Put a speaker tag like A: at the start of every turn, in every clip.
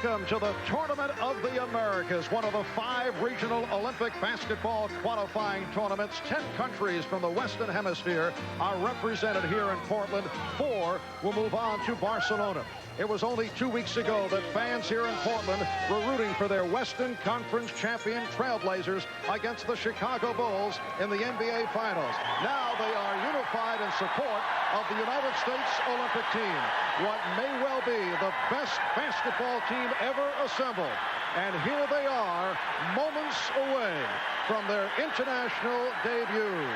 A: Welcome to the Tournament of the Americas, one of the 5 regional Olympic basketball qualifying tournaments. 10 countries from the Western Hemisphere are represented here in Portland. 4 will move on to Barcelona. It was only 2 weeks ago that fans here in Portland were rooting for their Western Conference champion Trailblazers against the Chicago Bulls in the NBA Finals. Now they are unified in support of the United States Olympic team, what may well be the best basketball team ever assembled. And here they are, moments away from their international debut.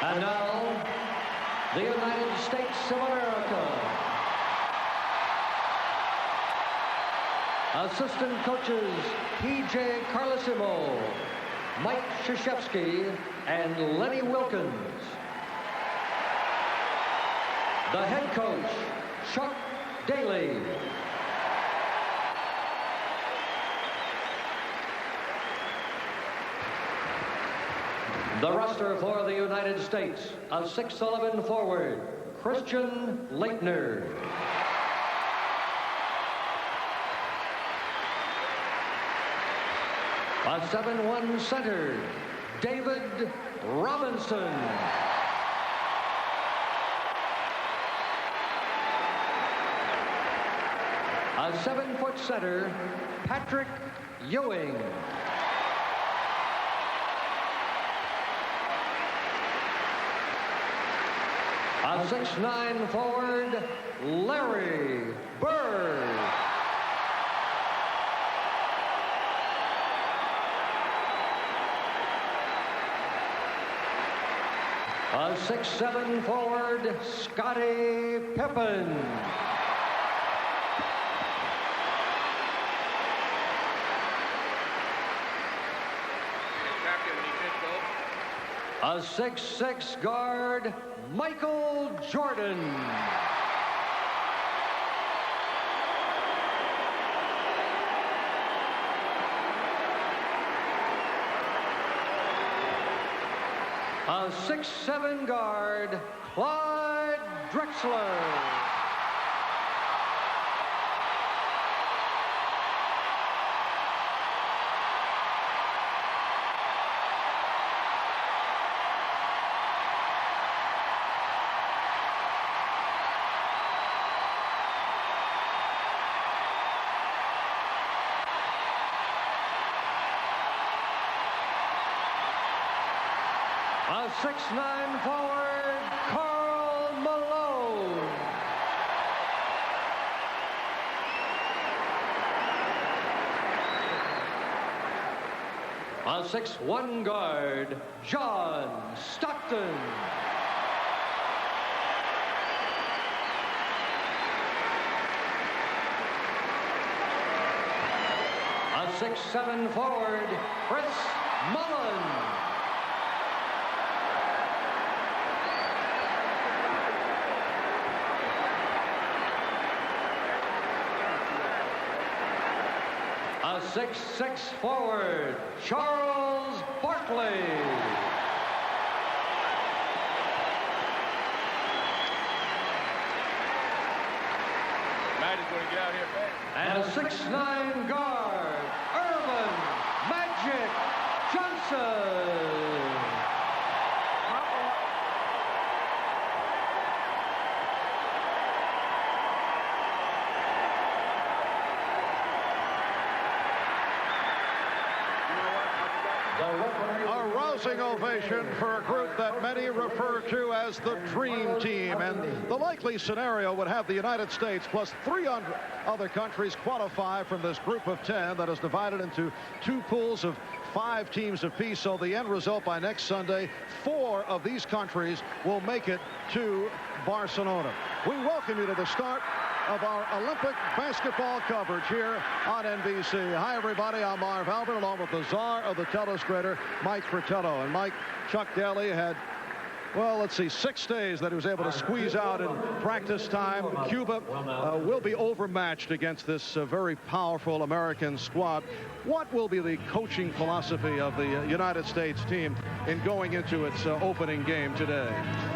B: And now, the United States of America. Assistant coaches P.J. Carlesimo, Mike Krzyzewski, and Lenny Wilkins. The head coach, Chuck Daly. The roster for the United States, a 6'11" forward, Christian Laettner. A 7'1" center, David Robinson. A 7-foot center, Patrick Ewing. A 6'9" forward, Larry Bird. A 6'7" forward, Scottie Pippen. A 6'6" guard, Michael Jordan. A 6'7" guard, Clyde Drexler. A 6'9" forward, Karl Malone. A 6'1" guard, John Stockton. A 6'7" forward, Chris Mullin. A 6'6" forward, Charles Barkley.
C: Matt is going to get out here fast.
B: And a 6'9" guard, Irvin Magic Johnson.
A: A rousing ovation for a group that many refer to as the Dream Team. And the likely scenario would have the United States plus 3 other countries qualify from this group of 10 that is divided into 2 pools of 5 teams apiece. So the end result by next Sunday, 4 of these countries will make it to Barcelona. We welcome you to the start of our Olympic basketball coverage here on NBC. Hi, everybody. I'm Marv Albert, along with the czar of the telestrator, Mike Fratello. And Mike, Chuck Daly had Well, let's see, 6 days that he was able to squeeze out in practice time. Cuba will be overmatched against this very powerful American squad. What will be the coaching philosophy of the United States team in going into its opening game today?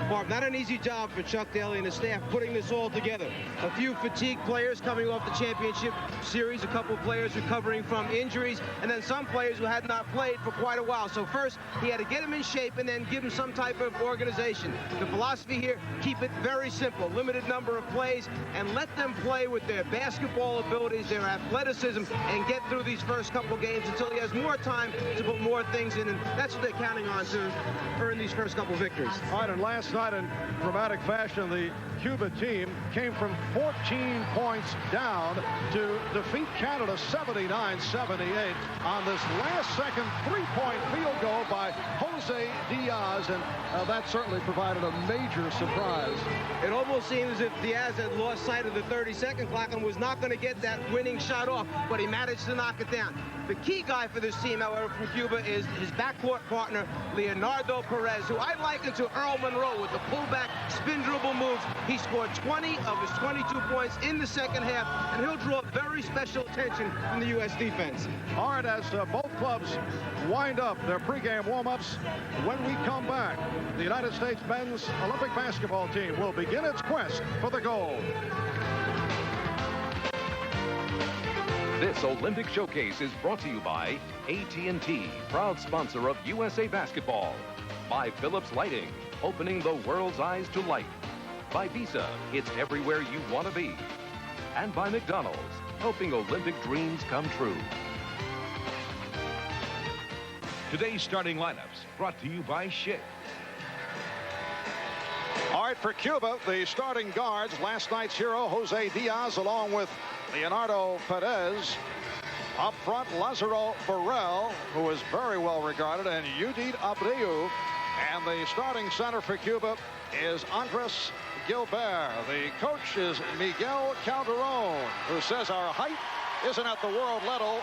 D: Mark, not an easy job for Chuck Daly and his staff putting this all together. A few fatigued players coming off the championship series, a couple of players recovering from injuries, and then some players who had not played for quite a while. So first, he had to get them in shape and then give them some type of organization. The philosophy here, keep it very simple. Limited number of plays, and let them play with their basketball abilities, their athleticism, and get through these first couple games until he has more time to put more things in, and that's what they're counting on to earn these first couple victories.
A: All right, and last night in dramatic fashion, the Cuba team came from 14 points down to defeat Canada 79-78 on this last-second three-point field goal by Jose Diaz, and that certainly provided a major surprise.
D: It almost seemed as if Diaz had lost sight of the 30-second clock and was not going to get that winning shot off, but he managed to knock it down. The key guy for this team, however, from Cuba is his backcourt partner, Leonardo Perez, who I liken to Earl Monroe with the pullback spin dribble moves. He scored 20 of his 22 points in the second half, and he'll draw very special attention from the U.S. defense.
A: All right, as both clubs wind up their pregame warm-ups, when we come back, the United States men's Olympic basketball team will begin its quest for the gold.
E: This Olympic Showcase is brought to you by AT&T, proud sponsor of USA Basketball. By Philips Lighting, opening the world's eyes to light. By Visa, it's everywhere you want to be. And by McDonald's, helping Olympic dreams come true.
F: Today's starting lineups brought to you by Schick.
A: All right, for Cuba, the starting guards, last night's hero, Jose Diaz, along with Leonardo Perez. Up front, Lazaro Burrell, who is very well regarded, and Judith Abreu. And the starting center for Cuba is Andres Gilbert. The coach is Miguel Calderon, who says our height isn't at the world level,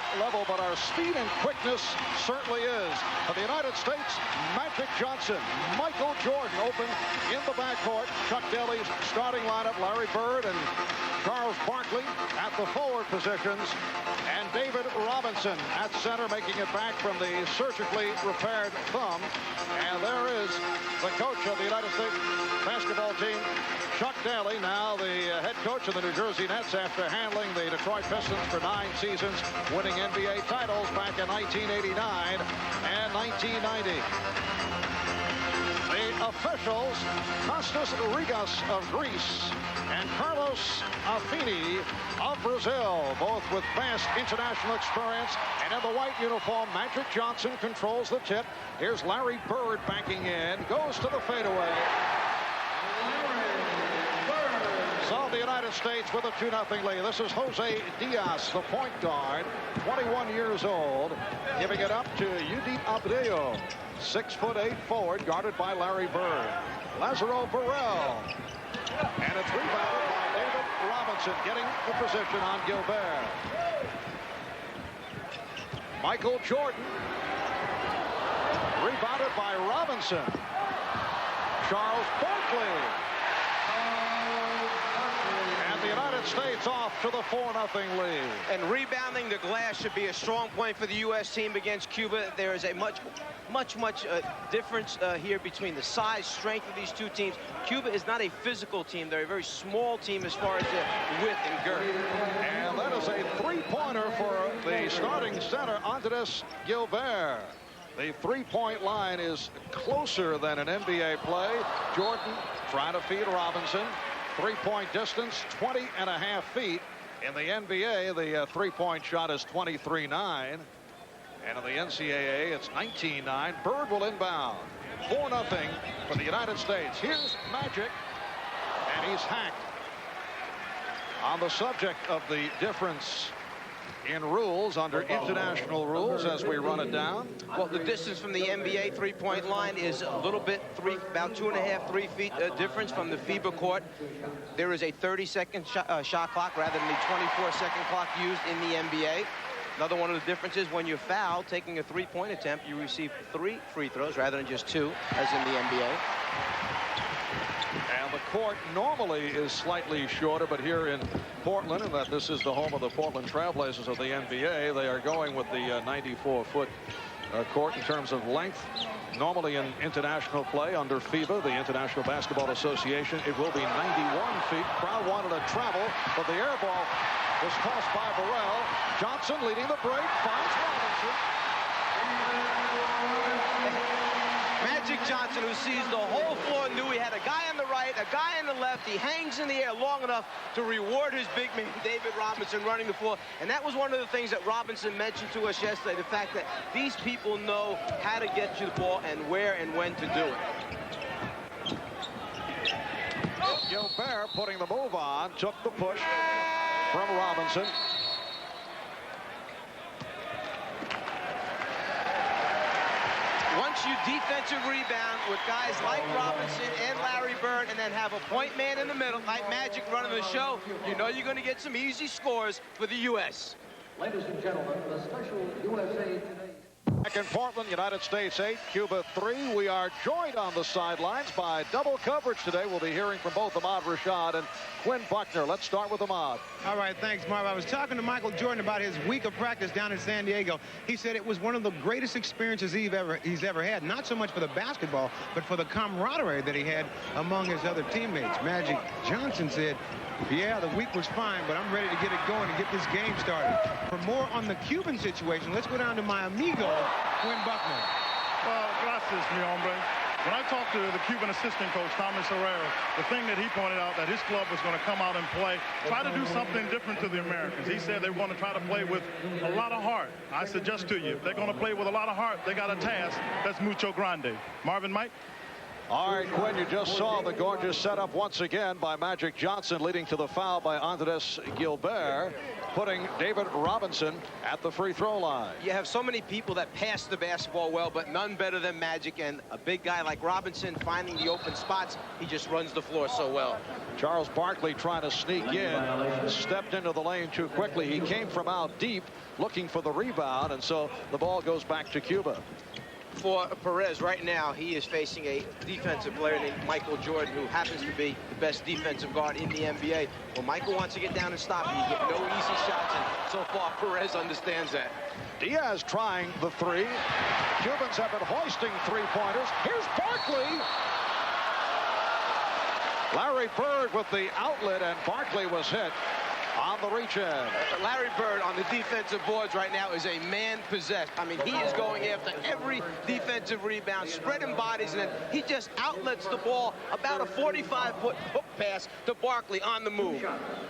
A: but our speed and quickness certainly is. For the United States, Magic Johnson, Michael Jordan open in the backcourt. Chuck Daly's starting lineup, Larry Bird and Charles Barkley at the forward positions, and David Robinson at center, making it back from the surgically repaired thumb. And there is the coach of the United States basketball team, Chuck Daly, now the head coach of the New Jersey Nets after handling the Detroit Pistons for 9 seasons, winning NBA titles back in 1989 and 1990. The officials, Kostas Rigas of Greece and Carlos Affini of Brazil, both with vast international experience. And in the white uniform, Magic Johnson controls the tip. Here's Larry Bird banking in, goes to the fadeaway. So the United States with a 2-0 lead. This is Jose Diaz, the point guard, 21 years old, giving it up to Judith Abreu, 6'8" forward, guarded by Larry Bird. Lazaro Burrell, and it's rebounded by David Robinson, getting the position on Gilbert. Michael Jordan, rebounded by Robinson. Charles Barkley. The United States off to the 4-0 lead.
D: And rebounding the glass should be a strong point for the U.S. team against Cuba. There is a much difference here between the size, strength of these two teams. Cuba is not a physical team. They're a very small team as far as their width and girth.
A: And that is a three-pointer for the starting center, Andres Gilbert. The three-point line is closer than an NBA play. Jordan trying to feed Robinson. Three-point distance, 20.5 feet. In the NBA, the three-point shot is 23.9. And in the NCAA, it's 19.9. Bird will inbound. 4-0 for the United States. Here's Magic, and he's hacked. On the subject of the difference in rules under international rules as we run it down.
D: Well, the distance from the NBA three-point line is a little bit, about 2.5, 3 feet difference from the FIBA court. There is a 30-second shot clock rather than the 24-second clock used in the NBA. Another one of the differences, when you foul, taking a three-point attempt, you receive 3 free throws rather than just 2, as in the NBA.
A: court normally is slightly shorter, but here in Portland, and that this is the home of the Portland Trailblazers of the NBA, they are going with the 94-foot court in terms of length. Normally in international play under FIBA, the International Basketball Association, it will be 91 feet. Crowd wanted to travel, but the air ball was tossed by Burrell. Johnson leading the break, finds Robinson.
D: Magic Johnson, who sees the whole floor, knew he had a guy on the right, a guy on the left. He hangs in the air long enough to reward his big man, David Robinson, running the floor. And that was one of the things that Robinson mentioned to us yesterday, the fact that these people know how to get you the ball and where and when to do it.
A: Gilbert putting the move on, took the push from Robinson.
D: Once you defensive rebound with guys like Robinson and Larry Bird, and then have a point man in the middle, like Magic running the show, you know you're going to get some easy scores for the U.S.
B: Ladies and gentlemen, the special USA Today.
A: Back in Portland, United States 8, Cuba 3. We are joined on the sidelines by double coverage today. We'll be hearing from both Ahmad Rashad and Quinn Buckner. Let's start with Ahmad.
D: All right, thanks, Marv. I was talking to Michael Jordan about his week of practice down in San Diego. He said it was one of the greatest experiences he's ever had, not so much for the basketball, but for the camaraderie that he had among his other teammates. Magic Johnson said, yeah, the week was fine, but I'm ready to get it going and get this game started. For more on the Cuban situation, let's go down to my amigo, Quinn Buckner.
G: Well, gracias, mi hombre. When I talked to the Cuban assistant coach, Thomas Herrera, the thing that he pointed out that his club was going to come out and play, try to do something different to the Americans. He said they were going to try to play with a lot of heart. I suggest to you, if they're going to play with a lot of heart, they got a task that's mucho grande. Marvin, Mike?
A: All right, Quinn, you just saw the gorgeous setup once again by Magic Johnson, leading to the foul by Andres Gilbert, putting David Robinson at the free throw line.
D: You have so many people that pass the basketball well, but none better than Magic, and a big guy like Robinson finding the open spots. He just runs the floor so well.
A: Charles Barkley trying to sneak in, stepped into the lane too quickly. He came from out deep looking for the rebound, and so the ball goes back to Cuba.
D: For Perez right now, he is facing a defensive player named Michael Jordan, who happens to be the best defensive guard in the NBA. When Michael wants to get down and stop, you get no easy shots, and so far Perez understands that.
A: Diaz trying the three. Cubans have been hoisting three-pointers. Here's Barkley. Larry Bird with the outlet, and Barkley was hit on the reach-in.
D: Larry Bird on the defensive boards right now is a man possessed. I mean, he is going after every defensive rebound, spreading bodies, and then he just outlets the ball about a 45-foot hook pass to Barkley on the move.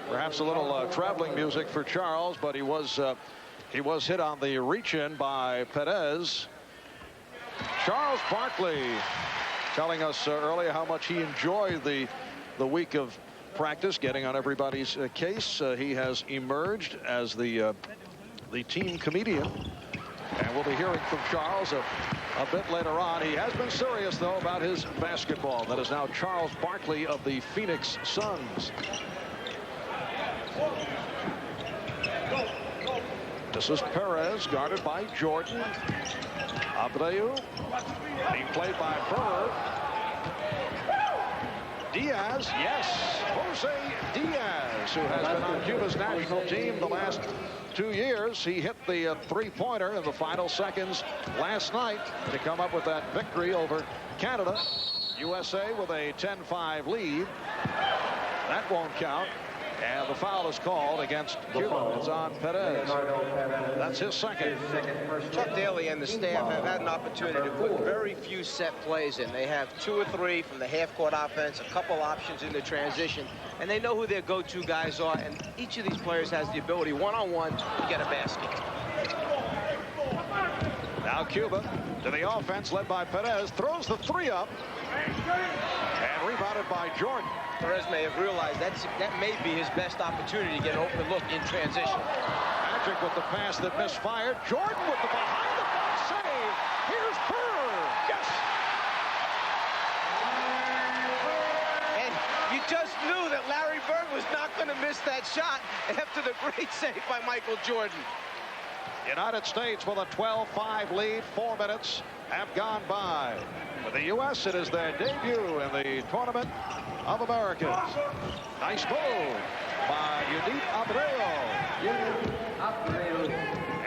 A: Perhaps a little traveling music for Charles, but he was hit on the reach-in by Perez. Charles Barkley telling us earlier how much he enjoyed the week of practice, getting on everybody's case. He has emerged as the team comedian, and we'll be hearing from Charles a bit later on. He has been serious, though, about his basketball. That is now Charles Barkley of the Phoenix Suns. This is Perez, guarded by Jordan. Abreu being played by Bird. Diaz, yes, Jose Diaz, who has been on Cuba's national team the last 2 years. He hit the three-pointer in the final seconds last night to come up with that victory over Canada. USA with a 10-5 lead. That won't count. And the foul is called against Cuba. It's on Perez. That's his second.
D: Chuck Daly and the staff have had an opportunity to put very few set plays in. They have 2 or 3 from the half-court offense, a couple options in the transition, and they know who their go-to guys are, and each of these players has the ability one-on-one to get a basket.
A: Now Cuba to the offense, led by Perez, throws the three up, and rebounded by Jordan.
D: Perez may have realized that may be his best opportunity to get an open look in transition.
A: Magic with the pass that misfired. Jordan with the behind-the-back save. Here's Bird. Yes!
D: And you just knew that Larry Bird was not going to miss that shot after the great save by Michael Jordan.
A: United States with a 12-5 lead. 4 minutes have gone by. For the U.S., it is their debut in the tournament. of Americans. Nice move by Yudit Abreu.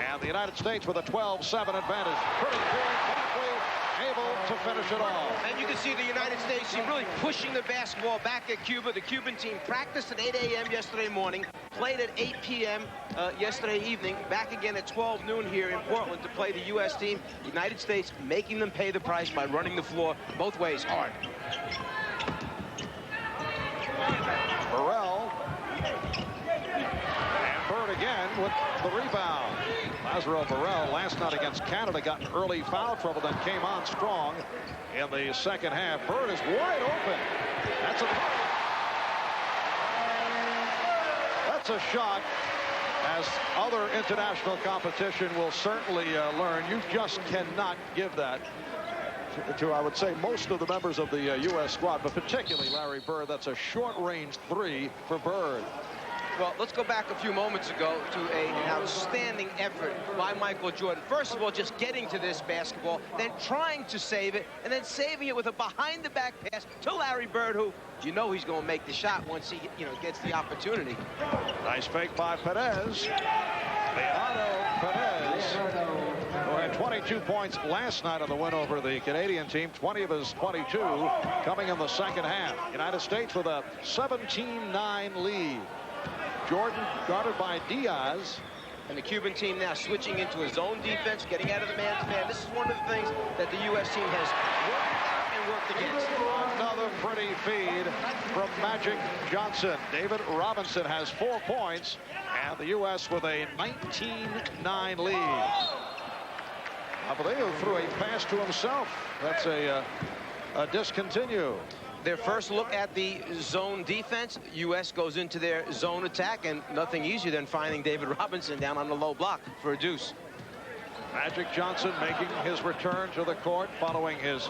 A: And the United States with a 12-7 advantage. Pretty good. Barkley able to finish it off.
D: And you can see the United States team really pushing the basketball back at Cuba. The Cuban team practiced at 8 a.m. yesterday morning, played at 8 p.m. Yesterday evening, back again at 12 noon here in Portland to play the U.S. team. The United States making them pay the price by running the floor both ways hard.
A: Burrell. And Bird again with the rebound. Lazaro Burrell last night against Canada got in early foul trouble, then came on strong in the second half. Bird is wide open. That's a shot, as other international competition will certainly learn. You just cannot give that to, I would say, most of the members of the U.S. squad, but particularly Larry Bird. That's a short-range three for Bird.
D: Well, let's go back a few moments ago to an outstanding effort by Michael Jordan. First of all, just getting to this basketball, then trying to save it, and then saving it with a behind-the-back pass to Larry Bird, who you know he's going to make the shot once he, gets the opportunity.
A: Nice fake by Perez. Leonardo Perez, who had 22 points last night on the win over the Canadian team. 20 of his 22 coming in the second half. United States with a 17-9 lead. Jordan guarded by Diaz.
D: And the Cuban team now switching into a zone defense, getting out of the man-to-man. This is one of the things that the U.S. team has worked against.
A: Another pretty feed from Magic Johnson. David Robinson has 4 points, and the U.S. with a 19-9 lead. Abreu threw a pass to himself. That's a discontinue.
D: Their first look at the zone defense. U.S. goes into their zone attack, and nothing easier than finding David Robinson down on the low block for a deuce.
A: Magic Johnson making his return to the court following his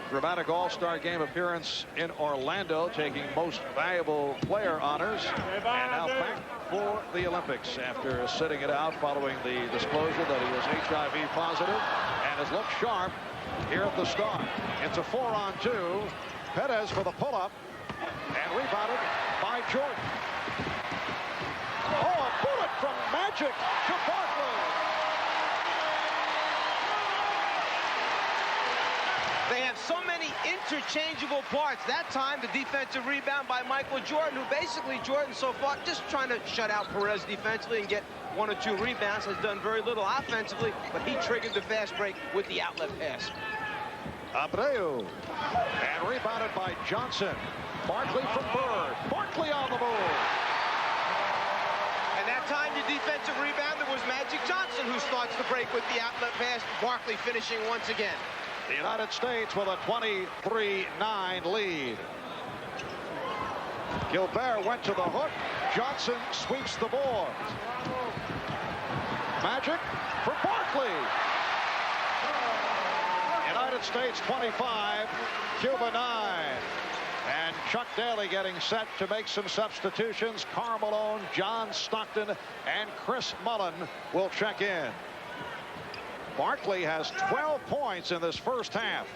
A: dramatic All-Star Game appearance in Orlando, taking most valuable player honors, and now back for the Olympics after sitting it out following the disclosure that he was HIV positive, and has looked sharp here at the start. It's a 4-on-2. Perez for the pull-up, and rebounded by Jordan. Oh, a bullet from Magic to Barkley.
D: They have so many interchangeable parts. That time, the defensive rebound by Michael Jordan, who basically, Jordan so far, just trying to shut out Perez defensively and get 1 or 2 rebounds, has done very little offensively, but he triggered the fast break with the outlet pass.
A: Abreu, and rebounded by Johnson. Barkley from Bird. Barkley on the move.
D: And that time, the defensive rebounder was Magic Johnson, who starts the break with the outlet pass. Barkley finishing once again.
A: The United States with a 23-9 lead. Gilbert went to the hook. Johnson sweeps the board. Magic for Barkley. United States 25, Cuba 9. And Chuck Daly getting set to make some substitutions. Karl Malone, John Stockton, and Chris Mullen will check in. Barkley has 12 points in this first half.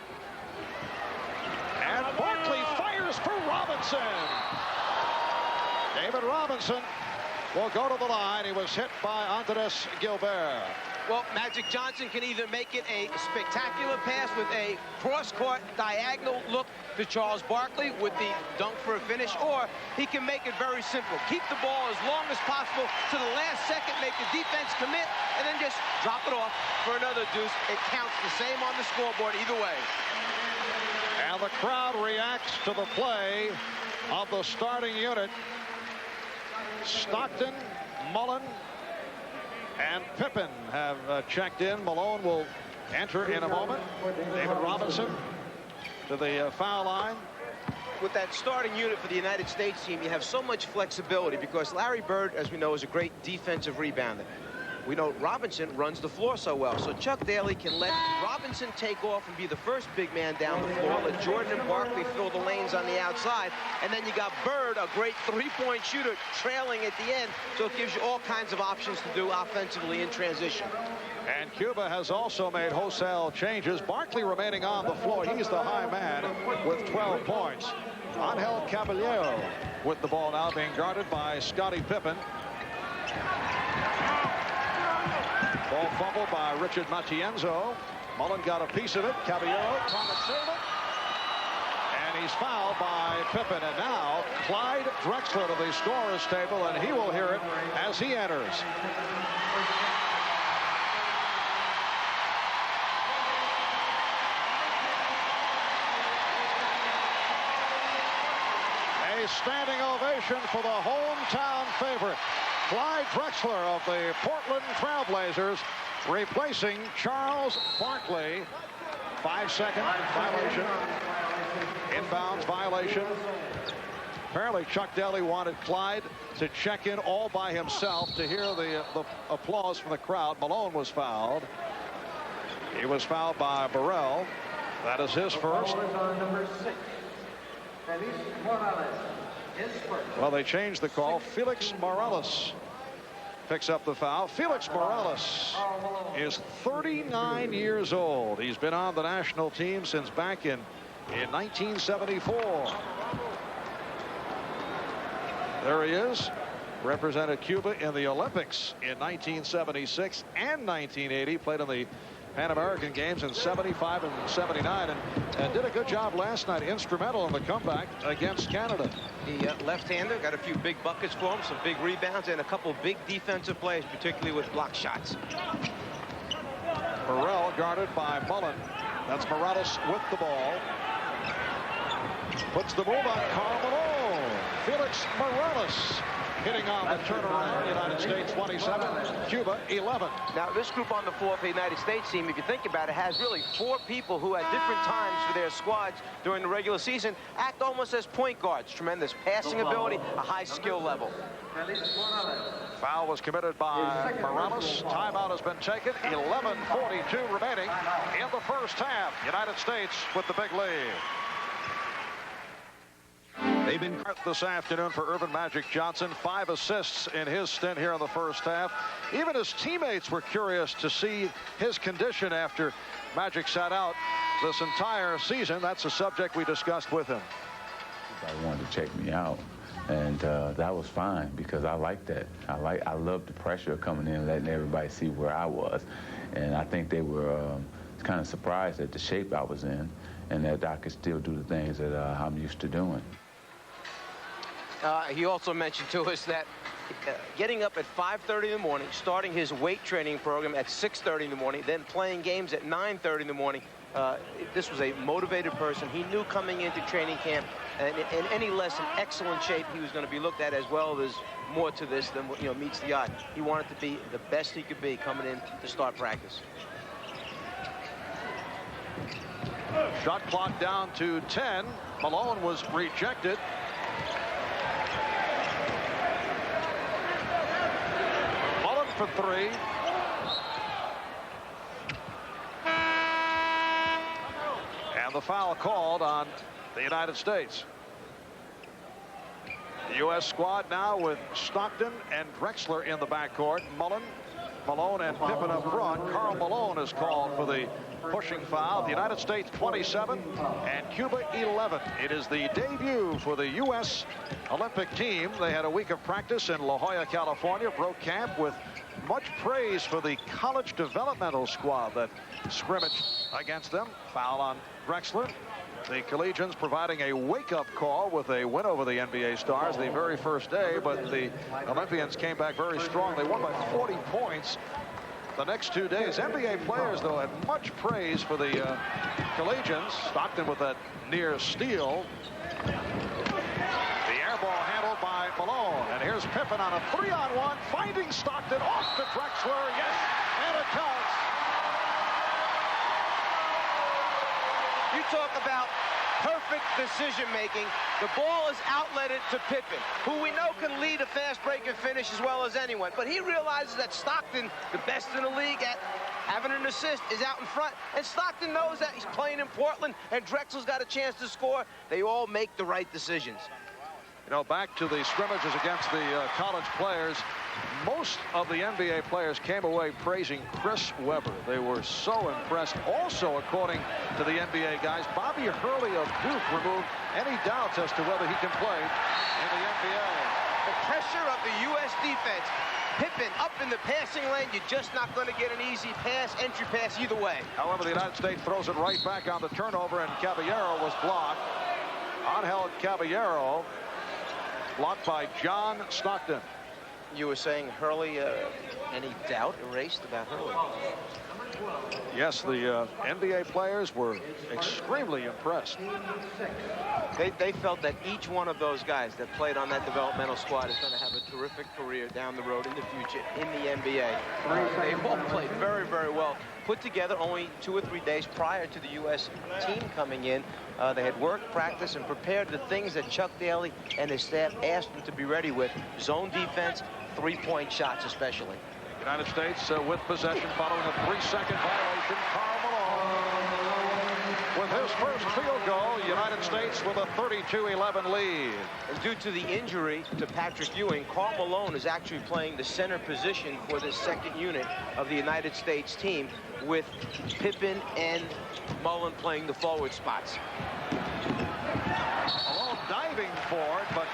A: And Barkley fires for Robinson. David Robinson will go to the line. He was hit by Andres Gilbert.
D: Well, Magic Johnson can either make it a spectacular pass with a cross-court diagonal look to Charles Barkley with the dunk for a finish, or he can make it very simple. Keep the ball as long as possible to the last second, make the defense commit, and then just drop it off for another deuce. It counts the same on the scoreboard either way.
A: And the crowd reacts to the play of the starting unit. Stockton, Mullen, and Pippen have checked in. Malone will enter in a moment. David Robinson to the foul line.
D: With that starting unit for the United States team, you have so much flexibility because Larry Bird, as we know, is a great defensive rebounder. we know Robinson runs the floor so well. So Chuck Daly can let Robinson take off and be the first big man down the floor. Let Jordan and Barkley fill the lanes on the outside. And then you got Bird, a great three-point shooter, trailing at the end. So it gives you all kinds of options to do offensively in transition.
A: And Cuba has also made wholesale changes. Barkley remaining on the floor. He's the high man with 12 points. Angel Caballero with the ball now, being guarded by Scottie Pippen. Ball fumbled by Richard Matienzo. Mullen got a piece of it. Caballero trying to save it. And he's fouled by Pippen. And now Clyde Drexler to the scorer's table, and he will hear it as he enters. A standing ovation for the hometown favorite, Clyde Drexler of the Portland Trailblazers, replacing Charles Barkley. 5-second violation. Inbounds violation. Apparently Chuck Daly wanted Clyde to check in all by himself to hear the applause from the crowd. Malone was fouled. He was fouled by Burrell. That is his first. Well, they changed the call. Felix Morales picks up the foul. Felix Morales is 39 years old. He's been on the national team since back in 1974. There he is. Represented Cuba in the Olympics in 1976 and 1980. Played in the Pan American Games in 75 and 79, and did a good job last night, instrumental in the comeback against Canada.
D: The left-hander got a few big buckets for him, some big rebounds, and a couple big defensive plays, particularly with block shots.
A: Burrell guarded by Mullen. That's Morales with the ball. Puts the move on Karl Malone. Felix Morales hitting on the turnaround. United States 27, Cuba 11.
D: Now this group on the floor for the United States team, if you think about it, has really 4 people who at different times for their squads during the regular season act almost as point guards. Tremendous passing ability, a high skill level.
A: Foul was committed by Morales. Timeout has been taken. 11:42 remaining in the first half. United States with the big lead. They've been this afternoon for Earvin Magic Johnson. 5 assists in his stint here in the first half. Even his teammates were curious to see his condition after Magic sat out this entire season. That's a subject we discussed with him.
H: I wanted to check me out, and that was fine because I like that. I love the pressure coming in, letting everybody see where I was, and I think they were kind of surprised at the shape I was in, and that I could still do the things that I'm used to doing.
D: He also mentioned to us that getting up at 5:30 in the morning, starting his weight training program at 6:30 in the morning, then playing games at 9:30 in the morning. This was a motivated person. He knew coming into training camp, and in any less in excellent shape, he was going to be looked at as, well, there's more to this than meets the eye. He wanted to be the best he could be coming in to start practice.
A: Shot clock down to 10. Malone was rejected. Mullen for 3. And the foul called on the United States. The U.S. squad now with Stockton and Drexler in the backcourt. Mullen, Malone, and Pippen up front. Karl Malone is called for the pushing foul. The United States 27 and Cuba 11. It is the debut for the U.S. Olympic team. They had a week of practice in La Jolla, California. Broke camp with much praise for the college developmental squad that scrimmaged against them. Foul on Drexler. The Collegians providing a wake-up call with a win over the NBA Stars the very first day, but the Olympians came back very strong. They won by 40 points the next 2 days. NBA players, though, had much praise for the Collegians. Stockton with that near steal. The air ball handled by Malone. And here's Pippen on a 3-on-1, finding Stockton off to Drexler. Yes, and it counts.
D: You talk about perfect decision-making. The ball is outletted to Pippen, who we know can lead a fast break and finish as well as anyone. But he realizes that Stockton, the best in the league at having an assist, is out in front. And Stockton knows that he's playing in Portland, and Drexel's got a chance to score. They all make the right decisions.
A: You know, back to the scrimmages against the college players, most of the NBA players came away praising Chris Webber. They were so impressed. Also, according to the NBA guys, Bobby Hurley of Duke removed any doubts as to whether he can play in the NBA.
D: The pressure of the U.S. defense. Pippen up in the passing lane. You're just not going to get an easy pass, entry pass either way.
A: However, the United States throws it right back on the turnover, and Caballero was blocked. Angel Caballero blocked by John Stockton.
D: You were saying Hurley, any doubt erased about Hurley?
A: Yes, the NBA players were extremely impressed.
D: They felt that each one of those guys that played on that developmental squad is going to have a terrific career down the road in the future in the NBA. They all played very, very well. Put together only 2 or 3 days prior to the U.S. team coming in. They had worked, practiced, and prepared the things that Chuck Daly and his staff asked them to be ready with. Zone defense, three-point shots especially.
A: United States with possession following a 3-second violation. Karl Malone with his first field goal. United States with a 32-11 lead.
D: And due to the injury to Patrick Ewing, Karl Malone is actually playing the center position for the second unit of the United States team, with Pippen and Mullen playing the forward spots.
A: Malone diving for it, but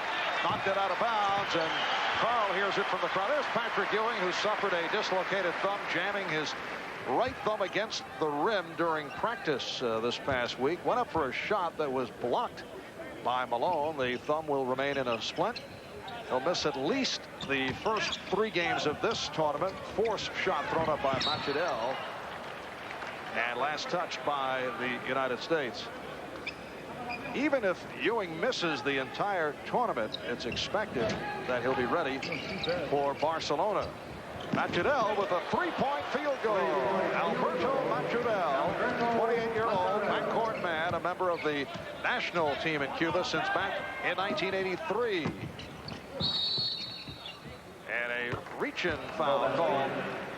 A: knocked it out of bounds, and Karl hears it from the crowd. There's Patrick Ewing, who suffered a dislocated thumb, jamming his right thumb against the rim during practice this past week. Went up for a shot that was blocked by Malone. The thumb will remain in a splint. He'll miss at least the first 3 games of this tournament. Forced shot thrown up by Machadel, and last touched by the United States. Even if Ewing misses the entire tournament, it's expected that he'll be ready for Barcelona. Machadel with a 3-point field goal. Alberto Machadel, 28-year-old backcourt man, a member of the national team in Cuba since back in 1983. And a reach-in foul call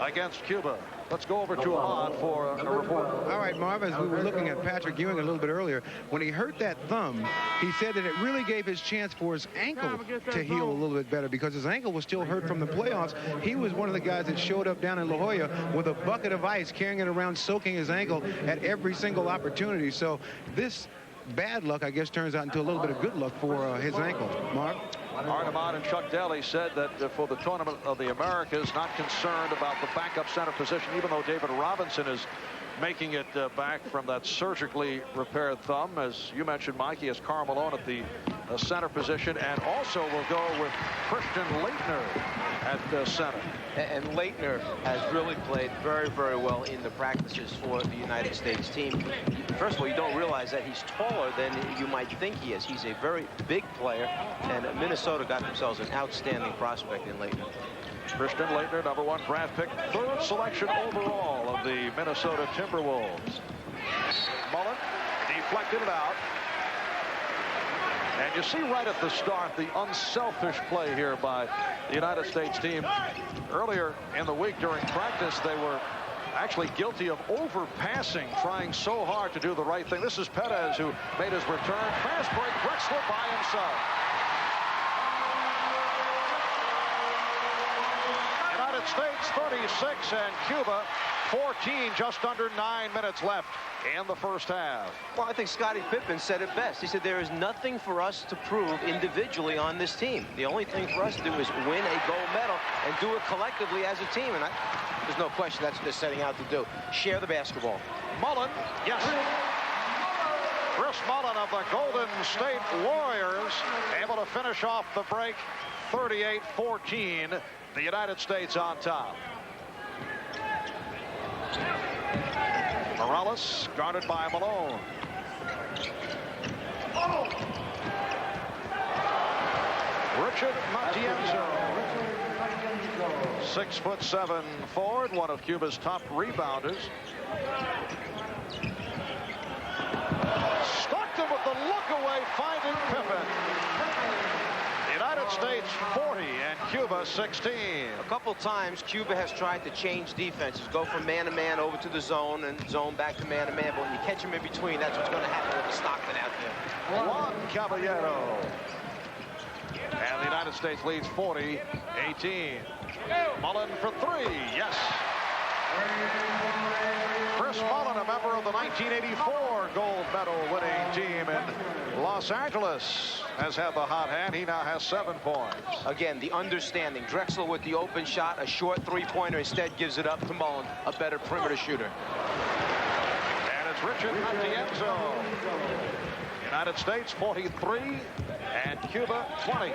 A: against Cuba. Let's go over to Ahmad for a report.
I: All right, Marv, as we were looking at Patrick Ewing a little bit earlier, when he hurt that thumb, he said that it really gave his chance for his ankle to heal a little bit better, because his ankle was still hurt from the playoffs. He was one of the guys that showed up down in La Jolla with a bucket of ice, carrying it around, soaking his ankle at every single opportunity. So this bad luck, I guess, turns out into a little bit of good luck for his ankle. Marv?
A: Arnemad and Chuck Daly said that for the Tournament of the Americas, not concerned about the backup center position, even though David Robinson is making it back from that surgically repaired thumb. As you mentioned, Mike, he has Karl Malone at the center position, and also will go with Christian Laettner at center.
D: And Laettner has really played very, very well in the practices for the United States team. First of all, you don't realize that he's taller than you might think he is. He's a very big player, and Minnesota got themselves an outstanding prospect in Laettner.
A: Christian Laettner, #1 draft pick, 3rd selection overall of the Minnesota Timberwolves. Mullen deflected it out. And you see right at the start the unselfish play here by the United States team. Earlier in the week during practice, they were actually guilty of overpassing, trying so hard to do the right thing. This is Perez, who made his return. Fast break, Drexler by himself. United States 36 and Cuba 14, just under 9 minutes left in the first half.
D: Well, I think Scottie Pippen said it best. He said there is nothing for us to prove individually on this team. The only thing for us to do is win a gold medal and do it collectively as a team. And there's no question that's what they're setting out to do. Share the basketball.
A: Mullen, yes. Chris Mullen of the Golden State Warriors able to finish off the break 38-14. The United States on top. Morales guarded by Malone. Richard Matienzo, 6'7" forward, one of Cuba's top rebounders. Stockton Stockton with the look-away, finding Pippen. The United States 40 and Cuba 16.
D: A couple times, Cuba has tried to change defenses, go from man-to-man over to the zone and zone back to man-to-man. But when you catch him in between, that's what's going to happen with Stockton out there.
A: Juan Caballero. And the United States leads 40-18. Mullen for three. Yes. Chris Mullen, a member of the 1984 gold medal winning team in Los Angeles, has had the hot hand. He now has 7 points.
D: Again, the understanding. Drexler with the open shot, a short three-pointer, instead gives it up to Mullen, a better perimeter shooter.
A: And it's Richard Atienzo. United States 43 and Cuba 20.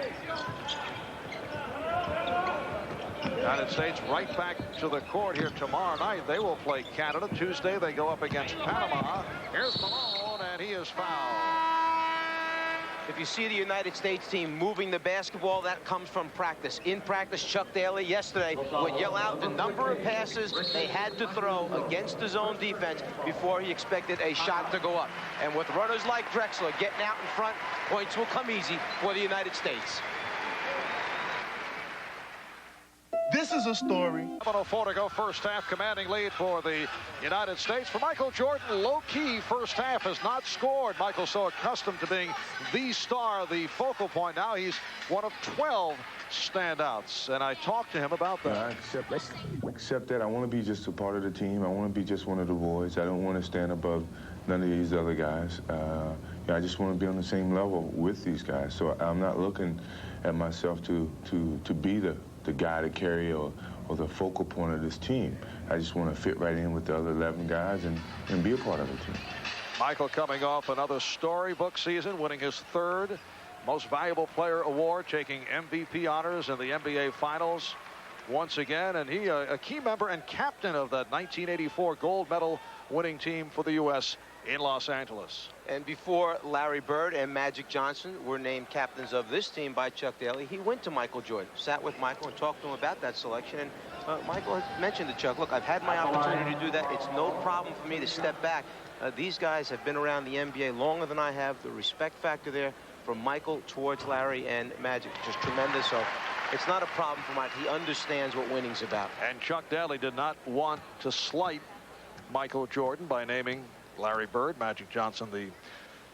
A: United States right back to the court here tomorrow night. They will play Canada. Tuesday they go up against Panama. Here's Malone, and he is fouled.
D: If you see the United States team moving the basketball, that comes from practice. In practice, Chuck Daly yesterday would yell out the number of passes they had to throw against the zone defense before he expected a shot to go up. And with runners like Drexler getting out in front, points will come easy for the United States.
G: This is a story.
A: 7:04 to go, first half, commanding lead for the United States. For Michael Jordan, low-key first half, has not scored. Michael's so accustomed to being the star, the focal point. Now he's one of 12 standouts, and I talked to him about that.
J: I accept that. I want to be just a part of the team. I want to be just one of the boys. I don't want to stand above none of these other guys. I just want to be on the same level with these guys. So I'm not looking at myself to be the guy to carry or the focal point of this team. I just want to fit right in with the other 11 guys and be a part of the team.
A: Michael coming off another storybook season, winning his 3rd Most Valuable Player award, taking MVP honors in the NBA Finals once again. And he a key member and captain of that 1984 gold medal winning team for the U.S. in Los Angeles.
D: And before Larry Bird and Magic Johnson were named captains of this team by Chuck Daly, he went to Michael Jordan, sat with Michael and talked to him about that selection. And Michael had mentioned to Chuck, look, I've had my opportunity to do that. It's no problem for me to step back. These guys have been around the NBA longer than I have. The respect factor there from Michael towards Larry and Magic, just tremendous. So it's not a problem for Mike. He understands what winning's about.
A: And Chuck Daly did not want to slight Michael Jordan by naming Larry Bird, Magic Johnson, the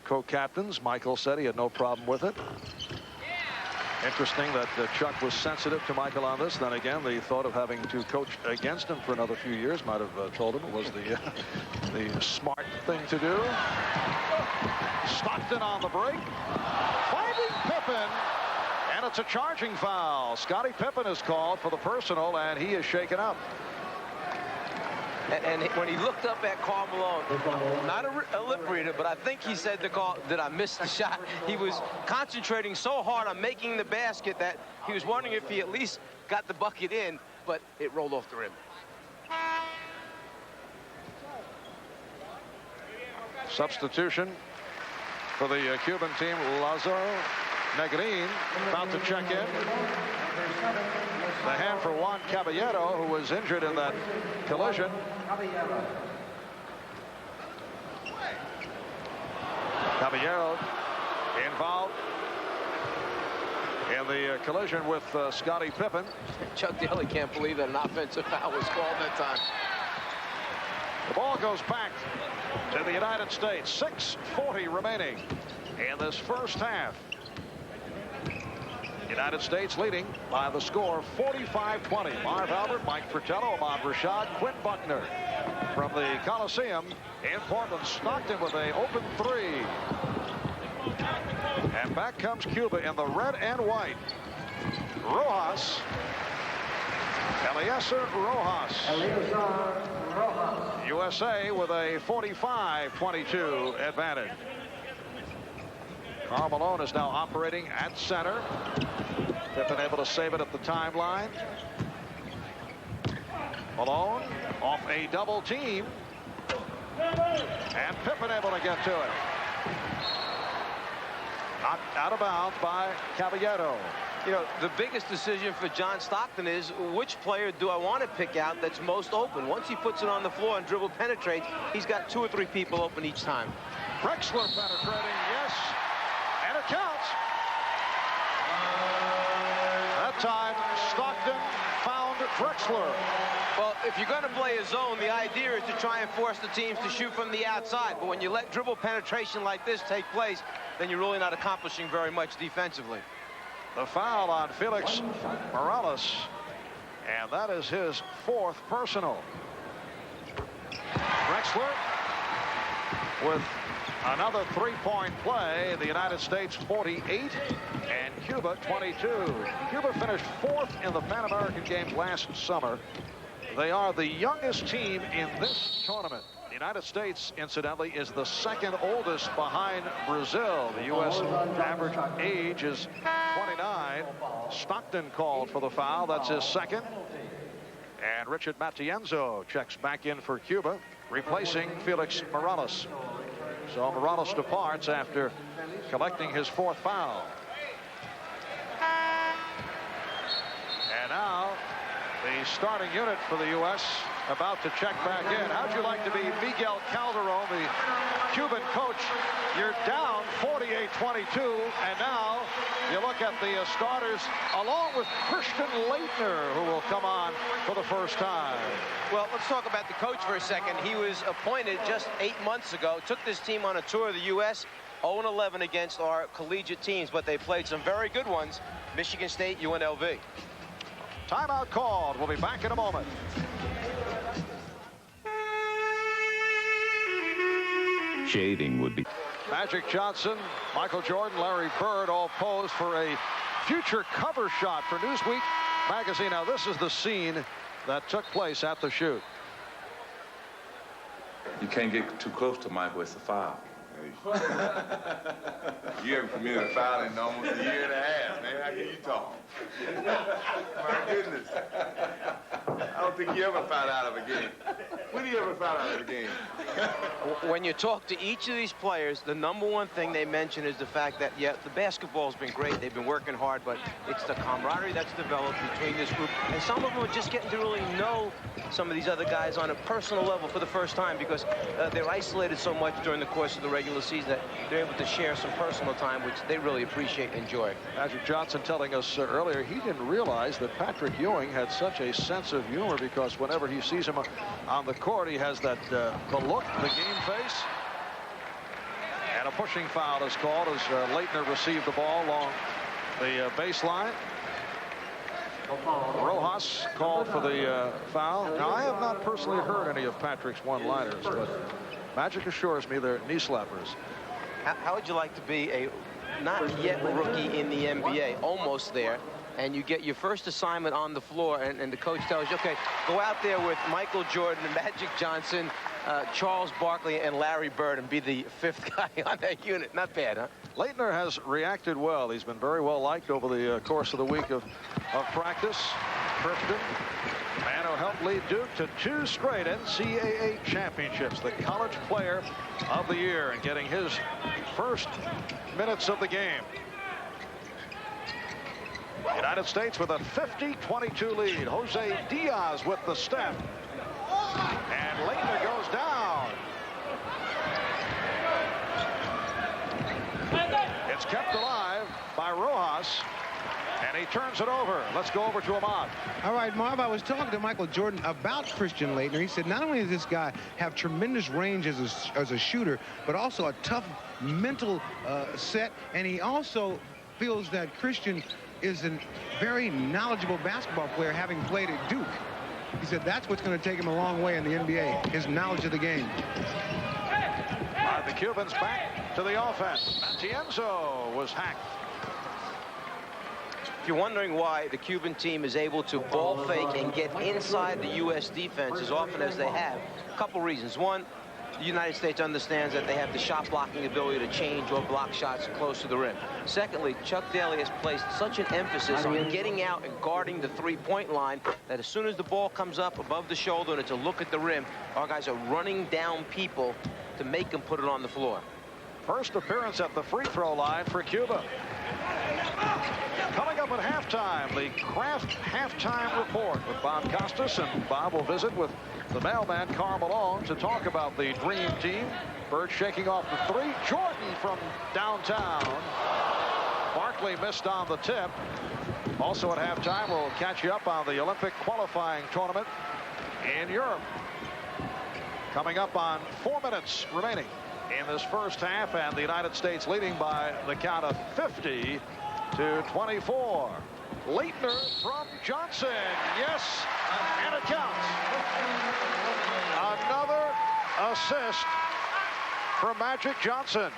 A: co-captains. Michael said he had no problem with it. Interesting that Chuck was sensitive to Michael on this. Then again, the thought of having to coach against him for another few years might have told him it was the smart thing to do. Stockton on the break, finding Pippen, and it's a charging foul. Scottie Pippen is called for the personal, and he is shaken up.
D: And when he looked up at Karl Malone, not a lip reader, but I think he said to Karl that I missed the shot. He was concentrating so hard on making the basket that he was wondering if he at least got the bucket in, but it rolled off the rim.
A: Substitution for the Cuban team, Lazaro Negrin about to check in. The hand for Juan Caballero, who was injured in that collision. Caballero involved in the collision with Scottie Pippen.
D: Chuck Daly can't believe that an offensive foul was called that time.
A: The ball goes back to the United States. 6:40 remaining in this first half. United States leading by the score 45-20. Marv Albert, Mike Fratello, Ahmad Rashad, Quinn Buckner from the Coliseum in Portland. Stockton with an open three. And back comes Cuba in the red and white. Rojas. Eliezer Rojas. USA with a 45-22 advantage. Karl Malone is now operating at center. Pippen able to save it at the timeline. Malone off a double team. And Pippen able to get to it. Knocked out of bounds by Caballero.
D: You know, the biggest decision for John Stockton is which player do I want to pick out that's most open. Once he puts it on the floor and dribble penetrates, he's got 2 or 3 people open each time.
A: Drexler penetrating. pass, and it counts. That time, Stockton found Drexler.
D: Well, if you're going to play a zone, the idea is to try and force the teams to shoot from the outside. But when you let dribble penetration like this take place, then you're really not accomplishing very much defensively.
A: The foul on Felix Morales, and that is his 4th personal. Drexler with another 3-point play. The United States 48 and Cuba 22. Cuba finished 4th in the Pan American Games last summer. They are the youngest team in this tournament. The United States, incidentally, is the 2nd oldest behind Brazil. The U.S. average age is 29. Stockton called for the foul. That's his 2nd. And Richard Matienzo checks back in for Cuba, replacing Felix Morales. So Morales departs after collecting his 4th foul. And now the starting unit for the U.S. about to check back in. How'd you like to be Miguel Calderon, the Cuban coach? You're down 48-22, and now you look at the starters along with Christian Laettner, who will come on for the first time.
D: Well, let's talk about the coach for a second. He was appointed just 8 months ago, took this team on a tour of the U.S., 0-11 against our collegiate teams, but they played some very good ones, Michigan State, UNLV.
A: Timeout called. We'll be back in a moment.
F: Shaving would be.
A: Magic Johnson, Michael Jordan, Larry Bird all posed for a future cover shot for Newsweek magazine. Now, this is the scene that took place at the shoot.
K: You can't get too close to Michael. It's a foul.
J: You haven't committed a foul in almost a year and a half, man. How can you talk? My goodness. I don't think you ever fouled out of a game. When do you ever foul out of a game?
D: When you talk to each of these players, the #1 thing they mention is the fact that, yeah, the basketball's been great. They've been working hard, but it's the camaraderie that's developed between this group. And some of them are just getting to really know some of these other guys on a personal level for the first time because they're isolated so much during the course of the regular season that they're able to share some personal time, which they really appreciate and enjoy.
A: Magic Johnson telling us earlier he didn't realize that Patrick Ewing had such a sense of humor because whenever he sees him on the court, he has that the look, the game face. And a pushing foul is called as Laettner received the ball along the baseline. Rojas called for the foul. Now, I have not personally heard any of Patrick's one-liners, but Magic assures me they're knee slappers.
D: How would you like to be a not yet rookie in the NBA, almost there, and you get your first assignment on the floor, and the coach tells you, okay, go out there with Michael Jordan, Magic Johnson, Charles Barkley, and Larry Bird, and be the 5th guy on that unit? Not bad, huh?
A: Laettner has reacted well. He's been very well liked over the course of the week of practice. Christian, man who helped lead Duke to 2 straight NCAA championships, the College Player of the Year, and getting his first minutes of the game. United States with a 50-22 lead. Jose Diaz with the step. And Laettner goes down. It's kept alive by Rojas. And he turns it over. Let's go over to Ahmad.
I: All right, Marv, I was talking to Michael Jordan about Christian Laettner. He said not only does this guy have tremendous range as a shooter, but also a tough mental set. And he also feels that Christian is a very knowledgeable basketball player, having played at Duke. He said that's what's going to take him a long way in the NBA, his knowledge of the game.
A: The Cubans back to the offense. Matienzo was hacked.
D: If you're wondering why the Cuban team is able to ball fake and get inside the U.S. defense as often as they have, a couple reasons. One, the United States understands that they have the shot blocking ability to change or block shots close to the rim. Secondly, Chuck Daly has placed such an emphasis on getting out and guarding the three-point line that as soon as the ball comes up above the shoulder and it's a look at the rim, our guys are running down people to make them put it on the floor.
A: First appearance at the free throw line for Cuba. Coming up at halftime, the Kraft halftime report with Bob Costas, and Bob will visit with the mailman Carl Malone to talk about the Dream Team Bird shaking off the three. Jordan from downtown. Barkley missed on the tip. Also at halftime, we'll catch you up on the Olympic qualifying tournament in Europe. Coming up on 4 minutes remaining in this first half, and the United States leading by the count of 50 to 24. Leitner from Johnson. Yes, and it counts. Another assist from Magic Johnson.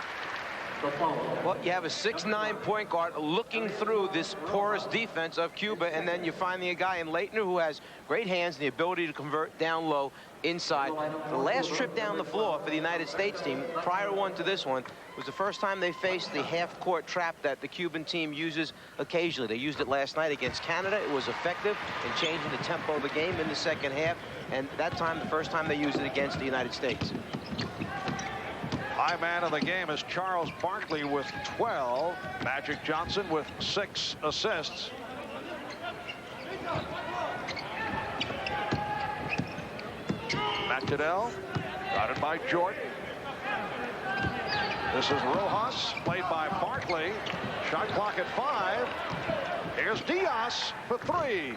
D: Well, you have a 6'9" point guard looking through this porous defense of Cuba, and then you find a guy in Leitner who has great hands and the ability to convert down low inside. The last trip down the floor for the United States team, prior one to this one, was the first time they faced the half-court trap that the Cuban team uses occasionally. They used it last night against Canada. It was effective in changing the tempo of the game in the second half, and that time, the first time they used it against the United States.
A: High man of the game is Charles Barkley with 12. Magic Johnson with 6 assists. Matadell, guarded by Jordan. This is Rojas, played by Barkley. Shot clock at 5. Here's Diaz for 3. And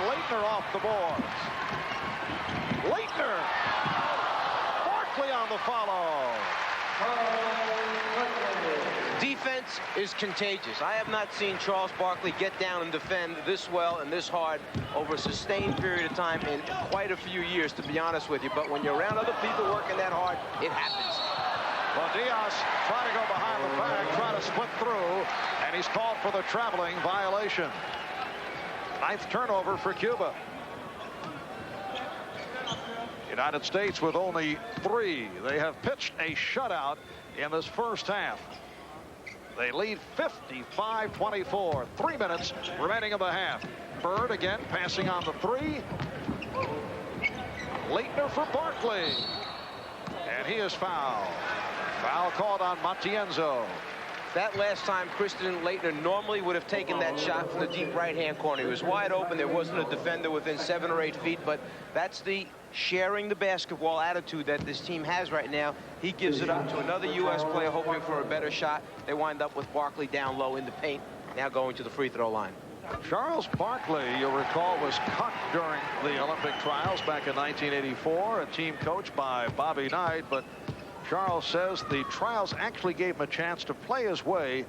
A: Leitner off the boards. Leitner. Barkley on the follow.
D: Defense is contagious. I have not seen Charles Barkley get down and defend this well and this hard over a sustained period of time in quite a few years, to be honest with you. But when you're around other people working that hard, it happens.
A: Well, Diaz trying to go behind the back, trying to split through, and he's called for the traveling violation. 9th turnover for Cuba. United States with only 3. They have pitched a shutout in this first half. They lead 55-24. 3 minutes remaining in the half. Bird again passing on the 3. Leitner for Barkley. And he is fouled. Foul called on Matienzo.
D: That last time, Christian Leitner normally would have taken that shot from the deep right-hand corner. He was wide open. There wasn't a defender within 7 or 8 feet, but that's the sharing the basketball attitude that this team has right now. He gives it up to another U.S. player hoping for a better shot. They wind up with Barkley down low in the paint, now going to the free throw line.
A: Charles Barkley, you'll recall, was cut during the Olympic trials back in 1984, a team coached by Bobby Knight, but Charles says the trials actually gave him a chance to play his way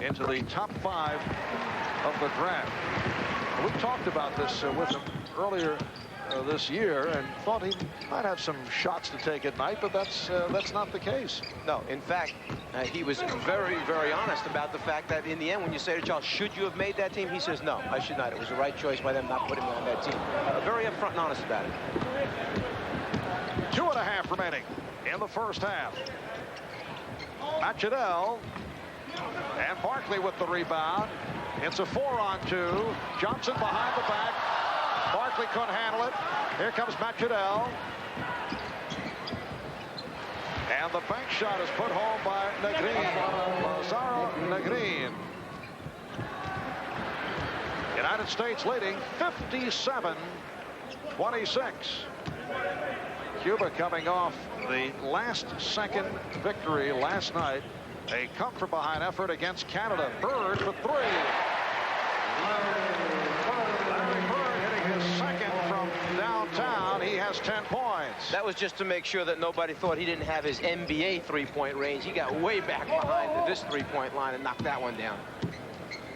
A: into the top 5 of the draft. We talked about this with him earlier this year and thought he might have some shots to take at night, but that's not the case.
D: No, in fact, he was very, very honest about the fact that in the end, when you say to Charles, should you have made that team? He says, no, I should not. It was the right choice by them not putting me on that team. Very upfront and honest about it.
A: 2.5 remaining in the first half. Matadell and Barkley with the rebound. It's a 4-on-2. Johnson behind the back. Barkley couldn't handle it. Here comes Matadell. And the bank shot is put home by Negrin. Lazaro Negrin. United States leading 57-26. Cuba coming off the last-second victory last night. A come-from-behind effort against Canada. Bird for 3. Larry Bird hitting his second from downtown. He has 10 points.
D: That was just to make sure that nobody thought he didn't have his NBA three-point range. He got way back behind this three-point line and knocked that one down.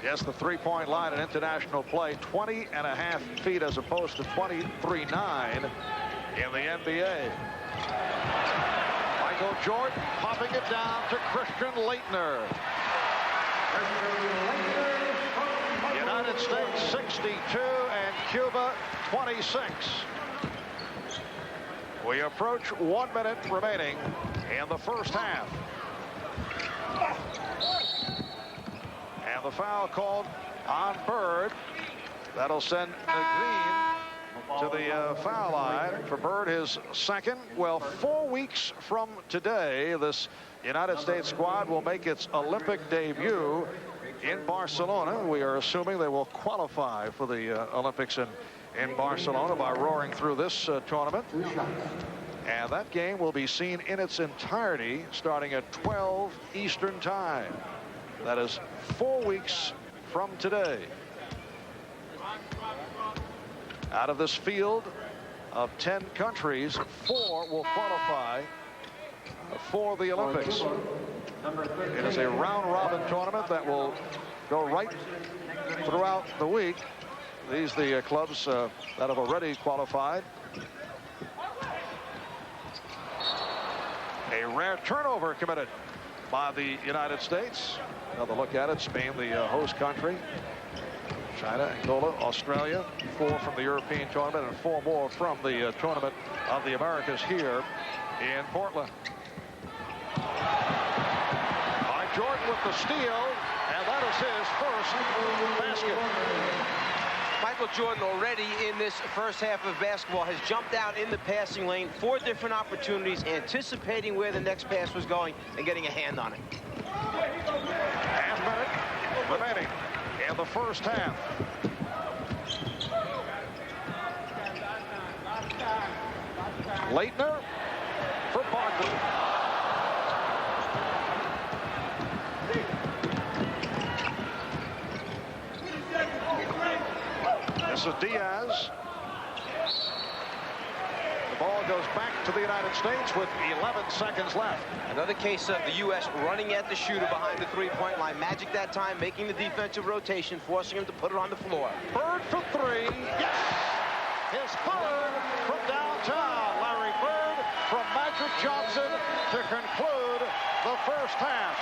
A: Yes, the three-point line in international play, 20.5 feet as opposed to 23.9 in the NBA. Michael Jordan popping it down to Christian Leitner. United States 62 and Cuba 26. We approach 1 minute remaining in the first half. And the foul called on Bird. That'll send Negrin to the foul line. For Bird, his second. Well, 4 weeks from today, this United States squad will make its Olympic debut in Barcelona. We are assuming they will qualify for the Olympics in Barcelona by roaring through this tournament. And that game will be seen in its entirety starting at 12 Eastern Time. That is 4 weeks from today. Out of this field of 10 countries, 4 will qualify for the Olympics. It is a round-robin tournament that will go right throughout the week. These are the clubs that have already qualified. A rare turnover committed by the United States. Another look at it. Spain, the host country. China, Angola, Australia. 4 from the European tournament and 4 more from the Tournament of the Americas here in Portland. By Jordan with the steal, and that is his first basket.
D: Michael Jordan already in this first half of basketball has jumped out in the passing lane, 4 different opportunities, anticipating where the next pass was going and getting a hand on it.
A: Half minute remaining in the first half. Leitner for Barkley. This is Diaz. The ball goes back to the United States with 11 seconds left.
D: Another case of the U.S. running at the shooter behind the three-point line. Magic that time, making the defensive rotation, forcing him to put it on the floor.
A: Bird for 3. Yes! His third from downtown. Larry Bird from Magic Johnson to conclude the first half.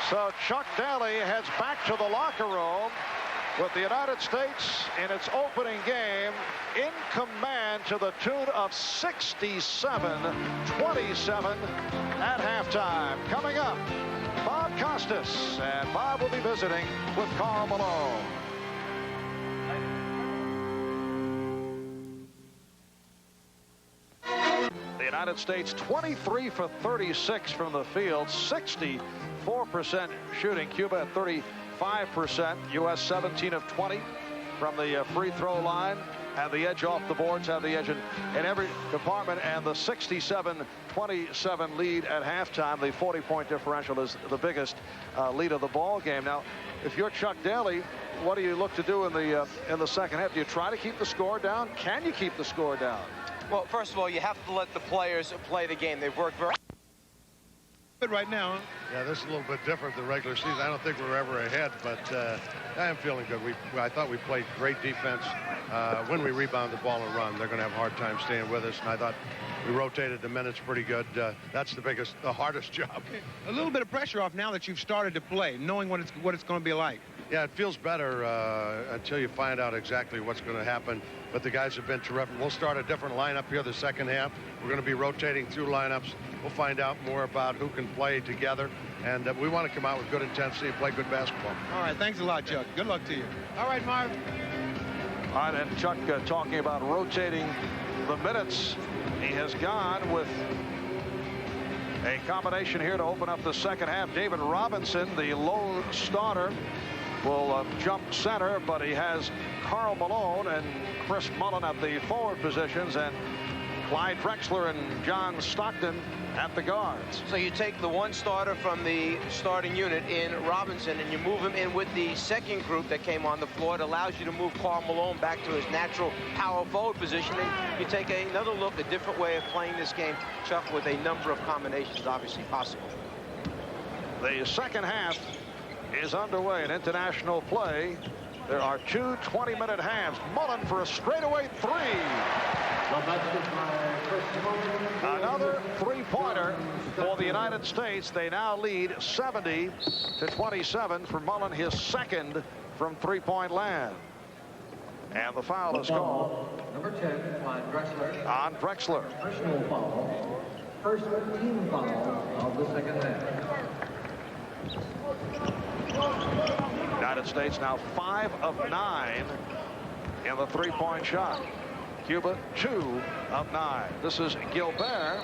A: So Chuck Daly heads back to the locker room with the United States in its opening game in command to the tune of 67-27 at halftime. Coming up, Bob Costas, and Bob will be visiting with Karl Malone. The United States 23 for 36 from the field, 64% shooting. Cuba at 35%. U.S. 17 of 20 from the free throw line. Have the edge off the boards, have the edge in every department, and the 67-27 lead at halftime. The 40-point differential is the biggest lead of the ball game. Now, if you're Chuck Daly, what do you look to do in the second half? Do you try to keep the score down? Can you keep the score down?
D: Well, first of all, you have to let the players play the game. They've worked very
I: good right now.
L: Yeah, this is a little bit different than regular season. I don't think we were ever ahead, but I am feeling good. I thought we played great defense. When we rebound the ball and run, they're going to have a hard time staying with us, and I thought we rotated the minutes pretty good. That's the hardest job.
I: A little bit of pressure off now that you've started to play, knowing what it's going to be like.
L: Yeah, it feels better until you find out exactly what's going to happen. But the guys have been terrific. We'll start a different lineup here the second half. We're going to be rotating through lineups. We'll find out more about who can play together. And we want to come out with good intensity and play good basketball.
I: All right, thanks a lot, Chuck. Good luck to you. All right, Marv.
A: All right, and Chuck talking about rotating the minutes. He has gone with a combination here to open up the second half. David Robinson, the lone starter, will jump center, but he has Karl Malone and Chris Mullen at the forward positions, and Clyde Drexler and John Stockton at the guards.
D: So you take the one starter from the starting unit in Robinson and you move him in with the second group that came on the floor. It allows you to move Karl Malone back to his natural power forward position, and you take another look, a different way of playing this game, Chuck, with a number of combinations obviously possible.
A: The second half is underway in international play. There are 2 20-minute halves. Mullen for a straightaway 3. Another three-pointer for the United States. They now lead 70-27 for Mullen, his second from three-point land. And the foul is called.
B: Number 10 on Drexler.
A: On Drexler.
B: Personal foul. First team foul of the second half.
A: United States now 5 of 9 in the three-point shot. Cuba 2 of 9. This is Gilbert,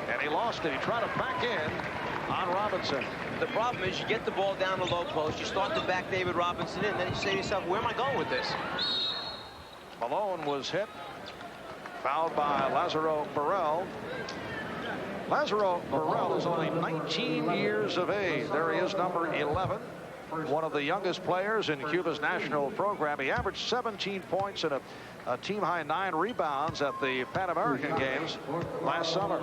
A: and he lost it. He tried to back in on Robinson.
D: The problem is you get the ball down the low post, you start to back David Robinson in, then you say to yourself, where am I going with this?
A: Malone was hit. Fouled by Lazaro Burrell. Lazaro Burrell is only 19 years of age. There he is, number 11. One of the youngest players in Cuba's national program. He averaged 17 points and a team-high 9 rebounds at the Pan American Games last summer.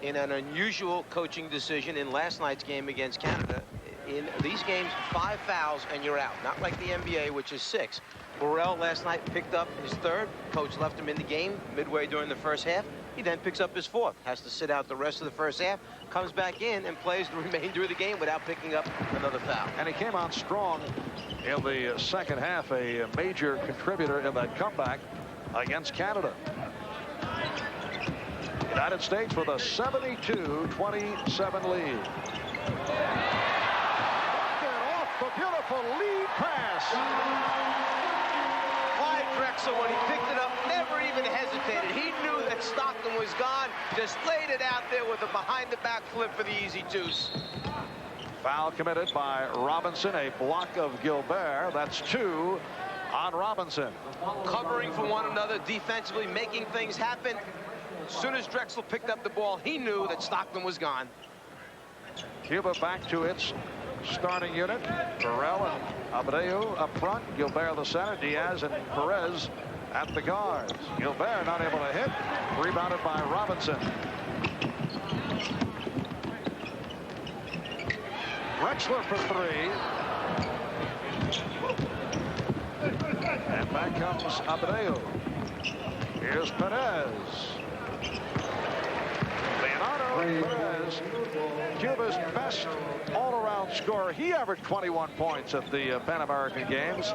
D: In an unusual coaching decision in last night's game against Canada, in these games, 5 fouls and you're out. Not like the NBA, which is 6. Burrell last night picked up his 3rd. Coach left him in the game midway during the first half. He then picks up his 4th. Has to sit out the rest of the first half. Comes back in and plays the remainder of the game without picking up another foul.
A: And he came out strong in the second half, a major contributor in that comeback against Canada. United States with a 72-27 lead. Off the beautiful lead pass.
D: Clyde Drexler, when he picked it up, never even hesitated. He knew that Stockton was gone, just laid it out there with a behind-the-back flip for the easy deuce.
A: Foul committed by Robinson, a block of Gilbert. That's 2 on Robinson.
D: Covering for one another defensively, making things happen. As soon as Drexler picked up the ball, he knew that Stockton was gone.
A: Cuba back to its starting unit. Burrell and Abreu up front. Gilbert the center. Diaz and Perez at the guards. Gilbert not able to hit. Rebounded by Robinson. Drexler for 3. And back comes Abreu. Here's Perez. Leonardo Perez, Cuba's best all-around scorer. He averaged 21 points at the Pan American Games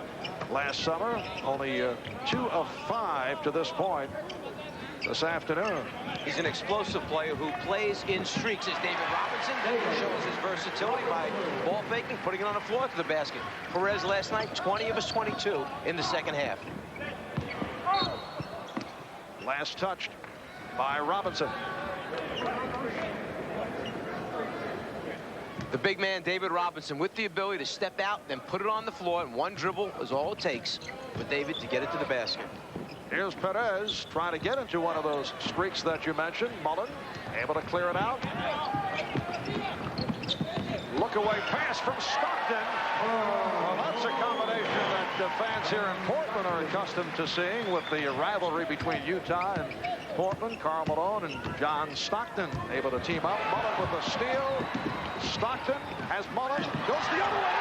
A: last summer. Only 2 of 5 to this point this afternoon.
D: He's an explosive player who plays in streaks, as David Robinson shows his versatility by ball faking, putting it on the floor to the basket. Perez last night, 20 of his 22 in the second half.
A: Last touched by Robinson.
D: The big man, David Robinson, with the ability to step out, then put it on the floor, and one dribble is all it takes for David to get it to the basket.
A: Here's Perez trying to get into one of those streaks that you mentioned. Mullen able to clear it out. Look away pass from Stockton. Well, that's a combination that fans here in Portland are accustomed to seeing with the rivalry between Utah and Portland. Karl Malone and John Stockton able to team up. Mullen with the steal. Stockton has Mullen. Goes the other way.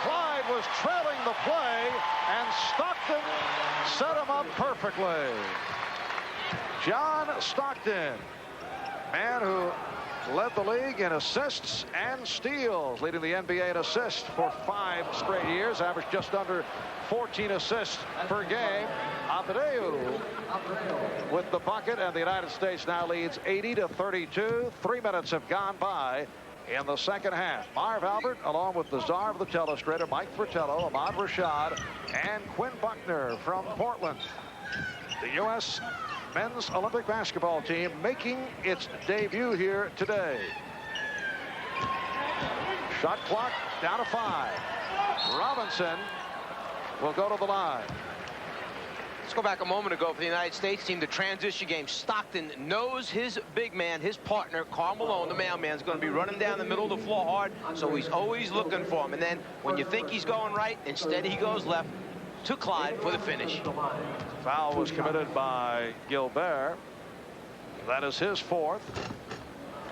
A: Clyde was trailing the play, and Stockton set him up perfectly. John Stockton, man who led the league in assists and steals, leading the NBA in assists for 5 straight years, averaged just under 14 assists per game. Abreu with the bucket, and the United States now leads 80-32. 3 minutes have gone by in the second half. Marv Albert, along with the czar of the telestrator, Mike Fratello, Ahmad Rashad, and Quinn Buckner from Portland. The U.S. men's Olympic basketball team making its debut here today. Shot clock down to 5. Robinson will go to the line.
D: Let's go back a moment ago for the United States team, the transition game. Stockton knows his big man, his partner, Karl Malone, the mailman, is going to be running down the middle of the floor hard, so he's always looking for him. And then when you think he's going right, instead he goes left to Clyde for the finish.
A: Foul was committed by Gilbert. That is his 4th.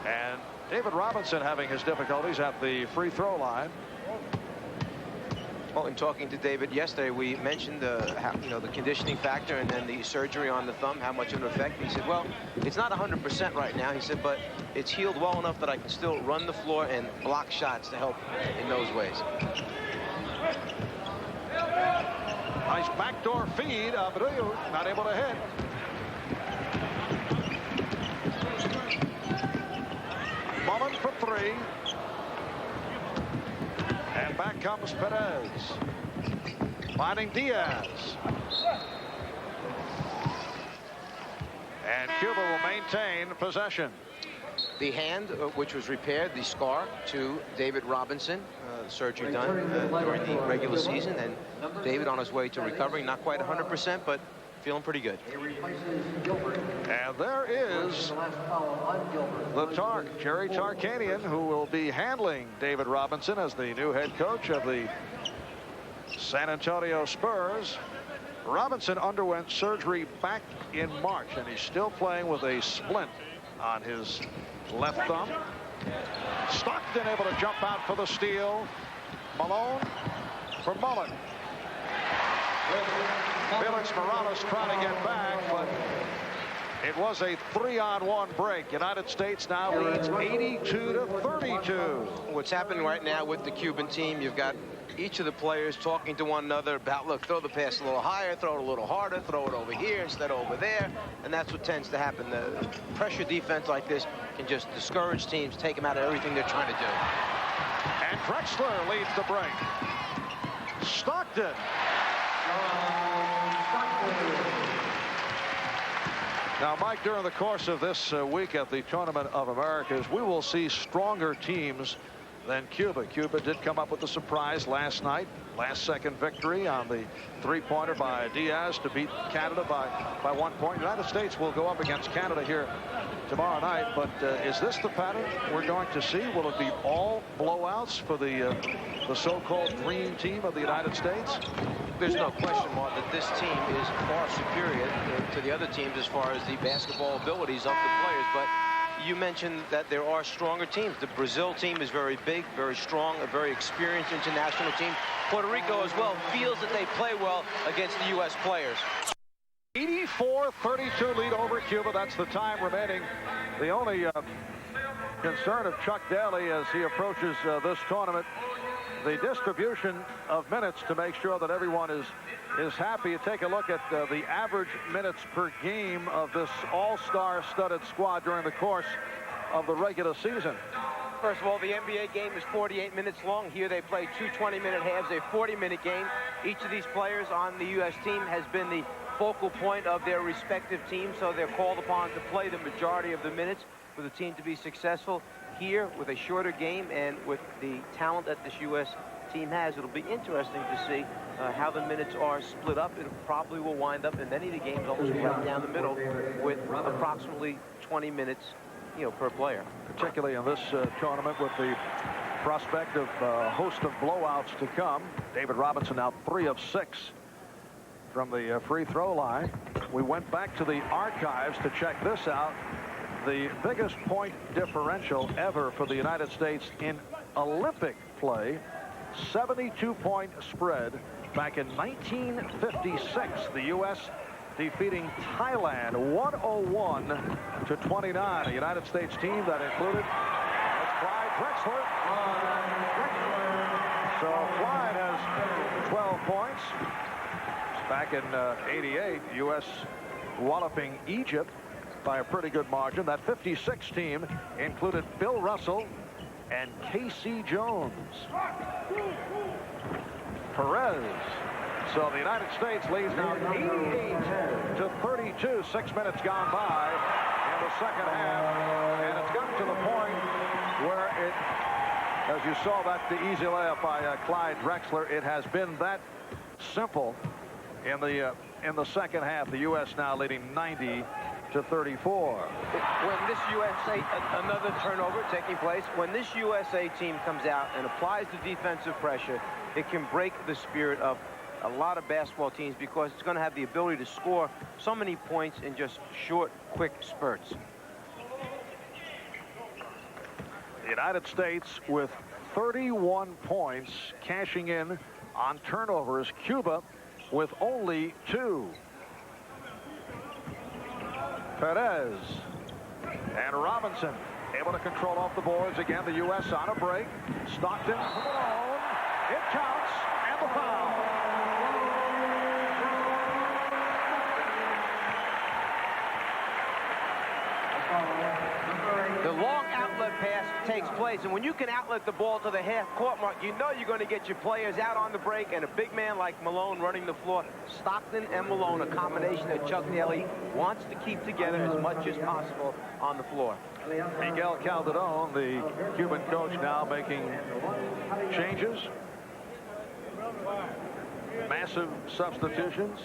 A: And David Robinson having his difficulties at the free throw line.
D: Well, in talking to David yesterday, we mentioned the conditioning factor and then the surgery on the thumb, how much of an effect. He said, well, it's not 100% right now. He said, but it's healed well enough that I can still run the floor and block shots to help in those ways.
A: Nice backdoor feed. Abreu not able to hit. Mullen for 3. And back comes Perez. Finding Diaz. And Cuba will maintain possession.
D: the hand, which was repaired, the scar, to David Robinson, surgery done during the regular season, and David on his way to recovery, not quite 100%, but feeling pretty good.
A: And there is the Jerry Tarkanian, who will be handling David Robinson as the new head coach of the San Antonio Spurs. Robinson underwent surgery back in March, and he's still playing with a splint on his left thumb. Stockton able to jump out for the steal. Malone for Mullen. Felix Morales trying to get back, but it was a 3-on-1 break. United States now leads 82-32.
D: What's happening right now with the Cuban team, you've got each of the players talking to one another about, look, throw the pass a little higher, throw it a little harder, throw it over here instead of over there, and that's what tends to happen. The pressure defense like this can just discourage teams, take them out of everything they're trying to do.
A: And Drexler leads the break. Stockton. Now, Mike, during the course of this week at the Tournament of Americas, we will see stronger teams than Cuba. Cuba did come up with a surprise last night. Last-second victory on the three-pointer by Diaz to beat Canada by 1 point. United States will go up against Canada here tomorrow night. But is this the pattern we're going to see? Will it be all blowouts for the so-called dream team of the United States?
D: There's no question, Mark, that this team is far superior to the other teams as far as the basketball abilities of the players. But you mentioned that there are stronger teams. The Brazil team is very big, very strong, a very experienced international team. Puerto Rico as well feels that they play well against the U.S. players.
A: 84-32 lead over Cuba. That's the time remaining. The only concern of Chuck Daly as he approaches this tournament, the distribution of minutes to make sure that everyone is happy. You take a look at the average minutes per game of this all-star studded squad during the course of the regular season.
D: First of all, the NBA game is 48 minutes long. Here they play 2 20-minute halves, a 40-minute game. Each of these players on the U.S. team has been the focal point of their respective teams, so they're called upon to play the majority of the minutes for the team to be successful. Here, with a shorter game and with the talent that this U.S. team has, it'll be interesting to see how the minutes are split up. It probably will wind up in many of the games almost right down the middle with approximately 20 minutes, per player.
A: Particularly in this tournament with the prospect of a host of blowouts to come. David Robinson now 3 of 6 from the free throw line. We went back to the archives to check this out. The biggest point differential ever for the United States in Olympic play, 72-point spread back in 1956. The U.S. defeating Thailand 101-29. A United States team that included Clyde Drexler. So Clyde has 12 points. Back in 88, U.S. walloping Egypt by a pretty good margin. That 56 team included Bill Russell and Casey Jones. Perez. So the United States leads now 88-32. 6 minutes gone by in the second half, and it's gotten to the point where it, as you saw that the easy layup by Clyde Drexler, it has been that simple in the second half. The U.S. now leading 90-34.
D: When this USA, another turnover taking place, when this USA team comes out and applies the defensive pressure, it can break the spirit of a lot of basketball teams because it's going to have the ability to score so many points in just short, quick spurts.
A: The United States with 31 points, cashing in on turnovers. Cuba with only 2. Perez and Robinson able to control off the boards again. The U.S. on a break. Stockton alone. It counts, and the foul.
D: The long outlet outlet pass takes place. And when you can outlet the ball to the half-court mark, you know you're going to get your players out on the break, and a big man like Malone running the floor. Stockton and Malone, a combination that Chuck Daly wants to keep together as much as possible on the floor.
A: Miguel Calderon, the Cuban coach, now making changes. Massive substitutions.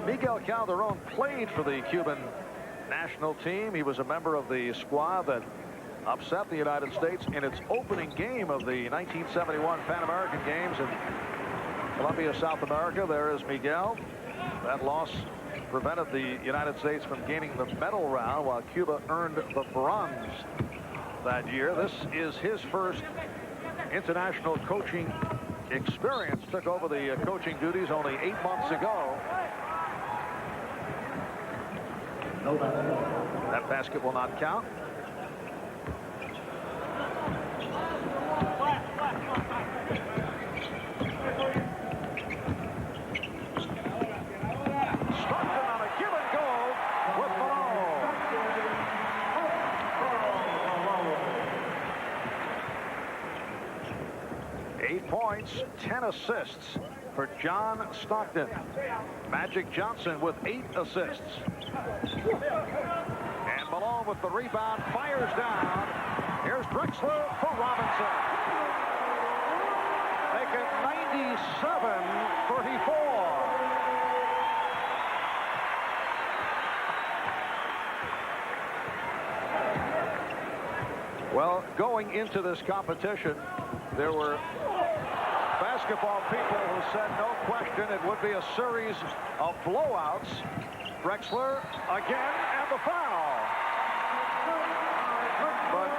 A: Miguel Calderon played for the Cuban national team. He was a member of the squad that upset the United States in its opening game of the 1971 Pan American Games in Colombia, South America. There is Miguel. That loss prevented the United States from gaining the medal round, while Cuba earned the bronze that year. This is his first international coaching experience. Took over the coaching duties only 8 months ago. That basket will not count. Stockton on a Cuban goal with Malone. 8 points, 10 assists for John Stockton. Magic Johnson with 8 assists. And Malone with the rebound, fires down. Here's Drexler for Robinson. Make it 97-34. Well, going into this competition, there were basketball people who said no question it would be a series of blowouts. Drexler again, and the foul. But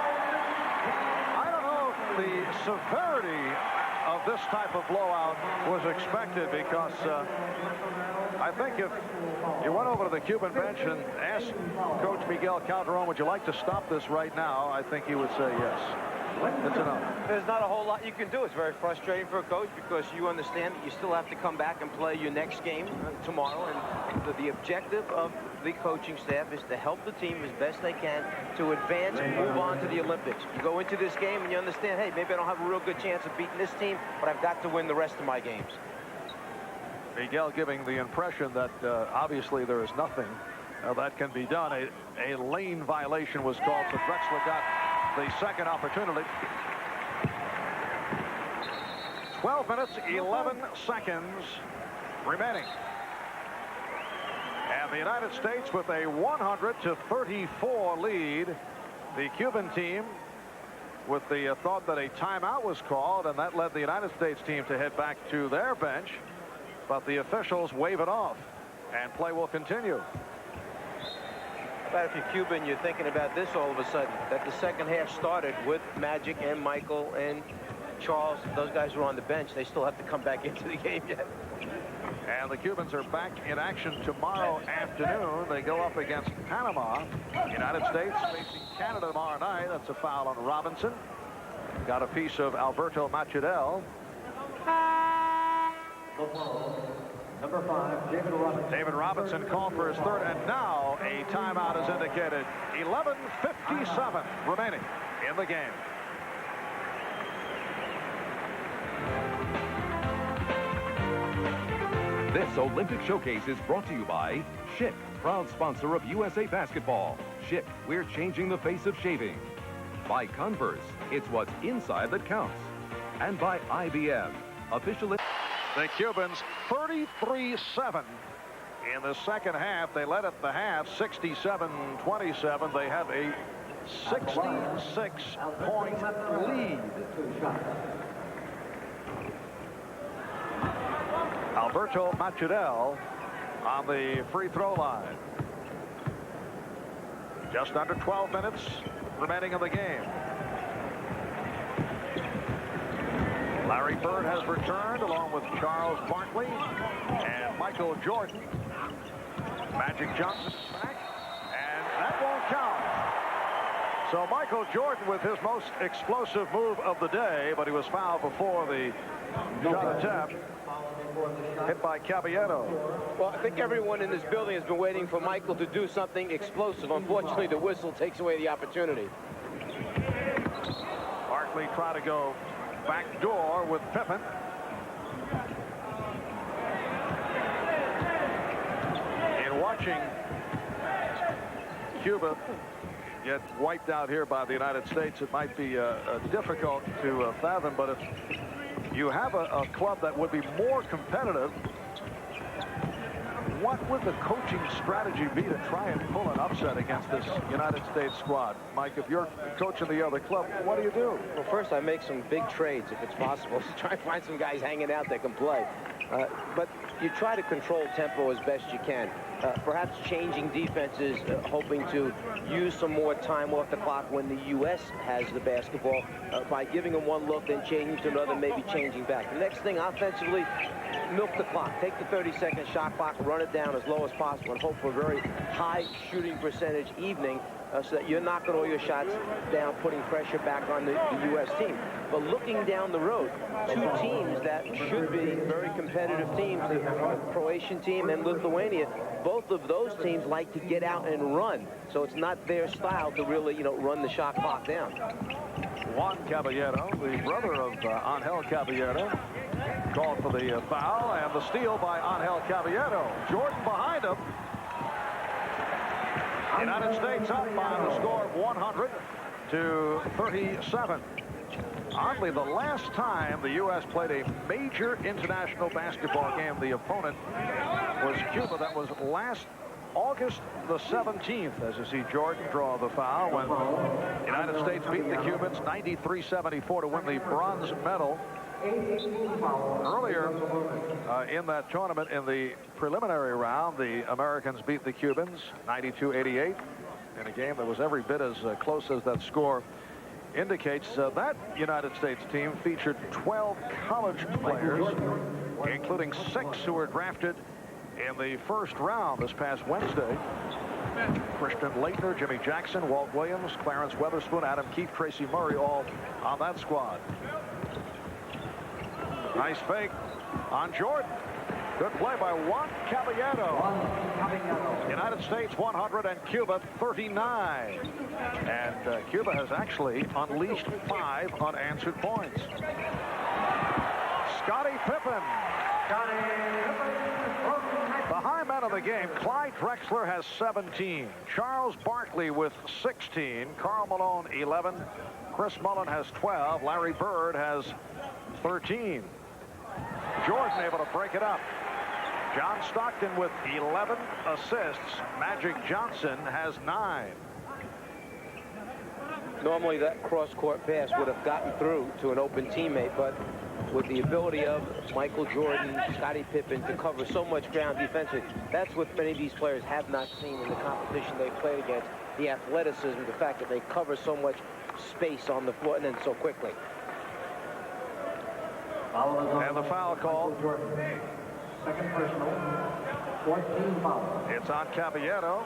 A: I don't know if the severity of this type of blowout was expected, because I think if you went over to the Cuban bench and asked Coach Miguel Calderon, would you like to stop this right now, I think he would say yes. It's enough.
D: There's not a whole lot you can do. It's very frustrating for a coach, because you understand that you still have to come back and play your next game tomorrow. And the objective of the coaching staff is to help the team as best they can to advance and move on to the Olympics. You go into this game and you understand, hey, maybe I don't have a real good chance of beating this team, but I've got to win the rest of my games.
A: Miguel giving the impression that obviously there is nothing that can be done. A lane violation was called, so Drexler got the second opportunity. 12 minutes, 11 seconds remaining. And the United States with a 100-34 lead. The Cuban team with the thought that a timeout was called, and that led the United States team to head back to their bench. But the officials wave it off, and play will continue.
D: But if you're Cuban, you're thinking about this all of a sudden, that the second half started with Magic and Michael and Charles. Those guys were on the bench. They still have to come back into the game yet.
A: And the Cubans are back in action tomorrow afternoon. They go up against Panama. United States facing Canada tomorrow night. That's a foul on Robinson. Got a piece of Alberto Machadel.
B: Number 5, David Robinson.
A: David Robinson called for his third, and now a timeout is indicated. 11:57 remaining in the game.
E: This Olympic Showcase is brought to you by Schick, proud sponsor of USA Basketball. Schick, we're changing the face of shaving. By Converse, it's what's inside that counts. And by IBM, officially.
A: The Cubans 33-7 in the second half. They led at the half 67-27. They have a 66-point lead. Alberto Machadel on the free throw line. Just under 12 minutes remaining in the game. Larry Bird has returned along with Charles Barkley and Michael Jordan. Magic Johnson back, and that won't count. So Michael Jordan with his most explosive move of the day, but he was fouled before the shot attempt. Hit by Caballero.
D: Well, I think everyone in this building has been waiting for Michael to do something explosive. Unfortunately, the whistle takes away the opportunity.
A: Barkley try to go back door with Pippen. In watching Cuba get wiped out here by the United States, it might be difficult to fathom, but if you have a club that would be more competitive, what would the coaching strategy be to try and pull an upset against this United States squad? Mike, if you're coaching the other club, what do you do?
D: Well, first I make some big trades if it's possible. Try and find some guys hanging out that can play. But you try to control tempo as best you can. Perhaps changing defenses, hoping to use some more time off the clock when the U.S. has the basketball by giving them one look, then changing to another, maybe changing back. The next thing, offensively, milk the clock. Take the 30-second shot clock, run it down as low as possible, and hope for a very high shooting percentage evening so that you're knocking all your shots down, putting pressure back on the U.S. team. But looking down the road, two teams that should be very competitive teams, the Croatian team and Lithuania, both of those teams like to get out and run. So it's not their style to really, run the shot clock down.
A: Juan Caballero, the brother of Angel Caballero, called for the foul, and the steal by Angel Caballero. Jordan behind him. United States up by the score of 100-37. Oddly, the last time the U.S. played a major international basketball game, the opponent was Cuba. That was last August the 17th, as you see Jordan draw the foul when the United States beat the Cubans 93-74 to win the bronze medal. Earlier in that tournament, in the preliminary round, the Americans beat the Cubans 92-88 in a game that was every bit as close as that score indicates. That United States team featured 12 college players, including 6 who were drafted in the first round this past Wednesday. Christian Laettner, Jimmy Jackson, Walt Williams, Clarence Weatherspoon, Adam Keefe, Tracy Murray, all on that squad. Nice fake on Jordan. Good play by Juan Caballero. United States 100 and Cuba 39. And Cuba has actually unleashed 5 unanswered points. Scottie Pippen. The high man of the game, Clyde Drexler, has 17. Charles Barkley with 16. Karl Malone 11. Chris Mullin has 12. Larry Bird has 13. Jordan able to break it up. John Stockton with 11 assists. Magic Johnson has 9.
D: Normally that cross-court pass would have gotten through to an open teammate, but with the ability of Michael Jordan, Scottie Pippen to cover so much ground defensively, that's what many of these players have not seen in the competition they've played against. The athleticism, the fact that they cover so much space on the floor and then so quickly.
A: And the foul call.
B: Second personal, 14 foul.
A: It's on Caballero.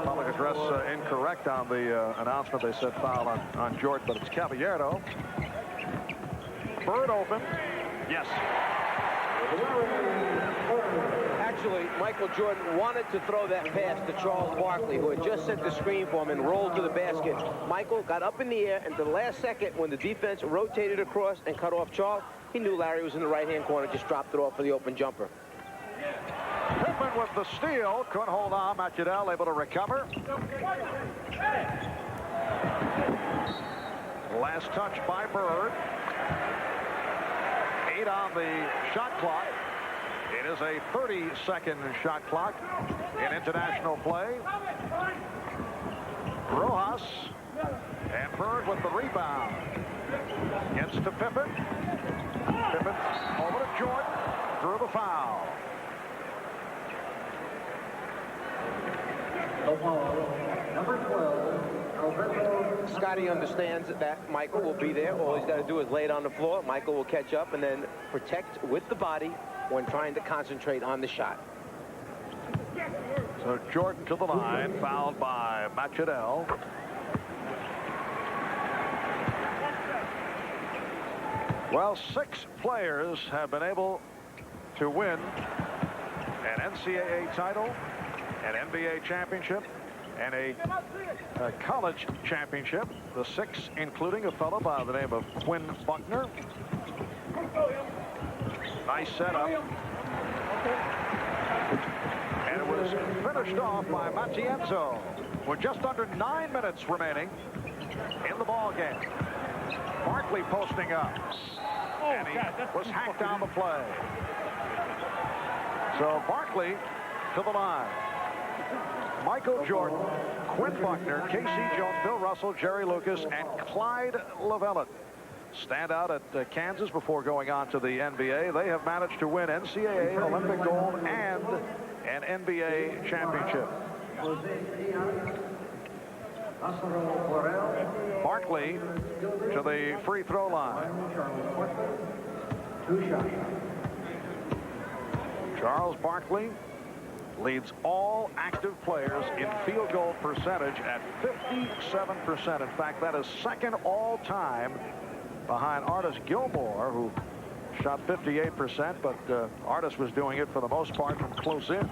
A: Public address incorrect on the announcement. They said foul on Jordan, but it's Caballero. Bird open. Yes.
D: Actually, Michael Jordan wanted to throw that pass to Charles Barkley, who had just set the screen for him and rolled to the basket. Michael got up in the air, and the last second, when the defense rotated across and cut off Charles, he knew Larry was in the right-hand corner, just dropped it off for the open jumper.
A: Pippen with the steal. Couldn't hold on. Macudel able to recover. Last touch by Bird. 8 on the shot clock. It is a 30-second shot clock in international play. Rojas and Bird with the rebound. Gets to Pippen. Pippen over to Jordan. Drew the foul.
B: Number 12,
D: Scottie understands that Michael will be there. All he's got to do is lay it on the floor. Michael will catch up and then protect with the body when trying to concentrate on the shot.
A: So Jordan to the line, fouled by Macudel. Well, 6 players have been able to win an NCAA title, an NBA championship, and a college championship. The 6 including a fellow by the name of Quinn Buckner. Nice setup. And it was finished off by Matienzo with just under 9 minutes remaining in the ball game. Barkley posting up. And he was hacked down the play. So Barkley to the line. Michael Jordan, Quinn Buckner, K.C. Jones, Bill Russell, Jerry Lucas, and Clyde Leveillette stand out at Kansas before going on to the NBA. They have managed to win NCAA, Olympic gold, and an NBA championship. Barkley to the free throw line. Charles Barkley leads all active players in field goal percentage at 57%. In fact, that is second all time behind Artis Gilmore, who shot 58%, but Artis was doing it for the most part from close in.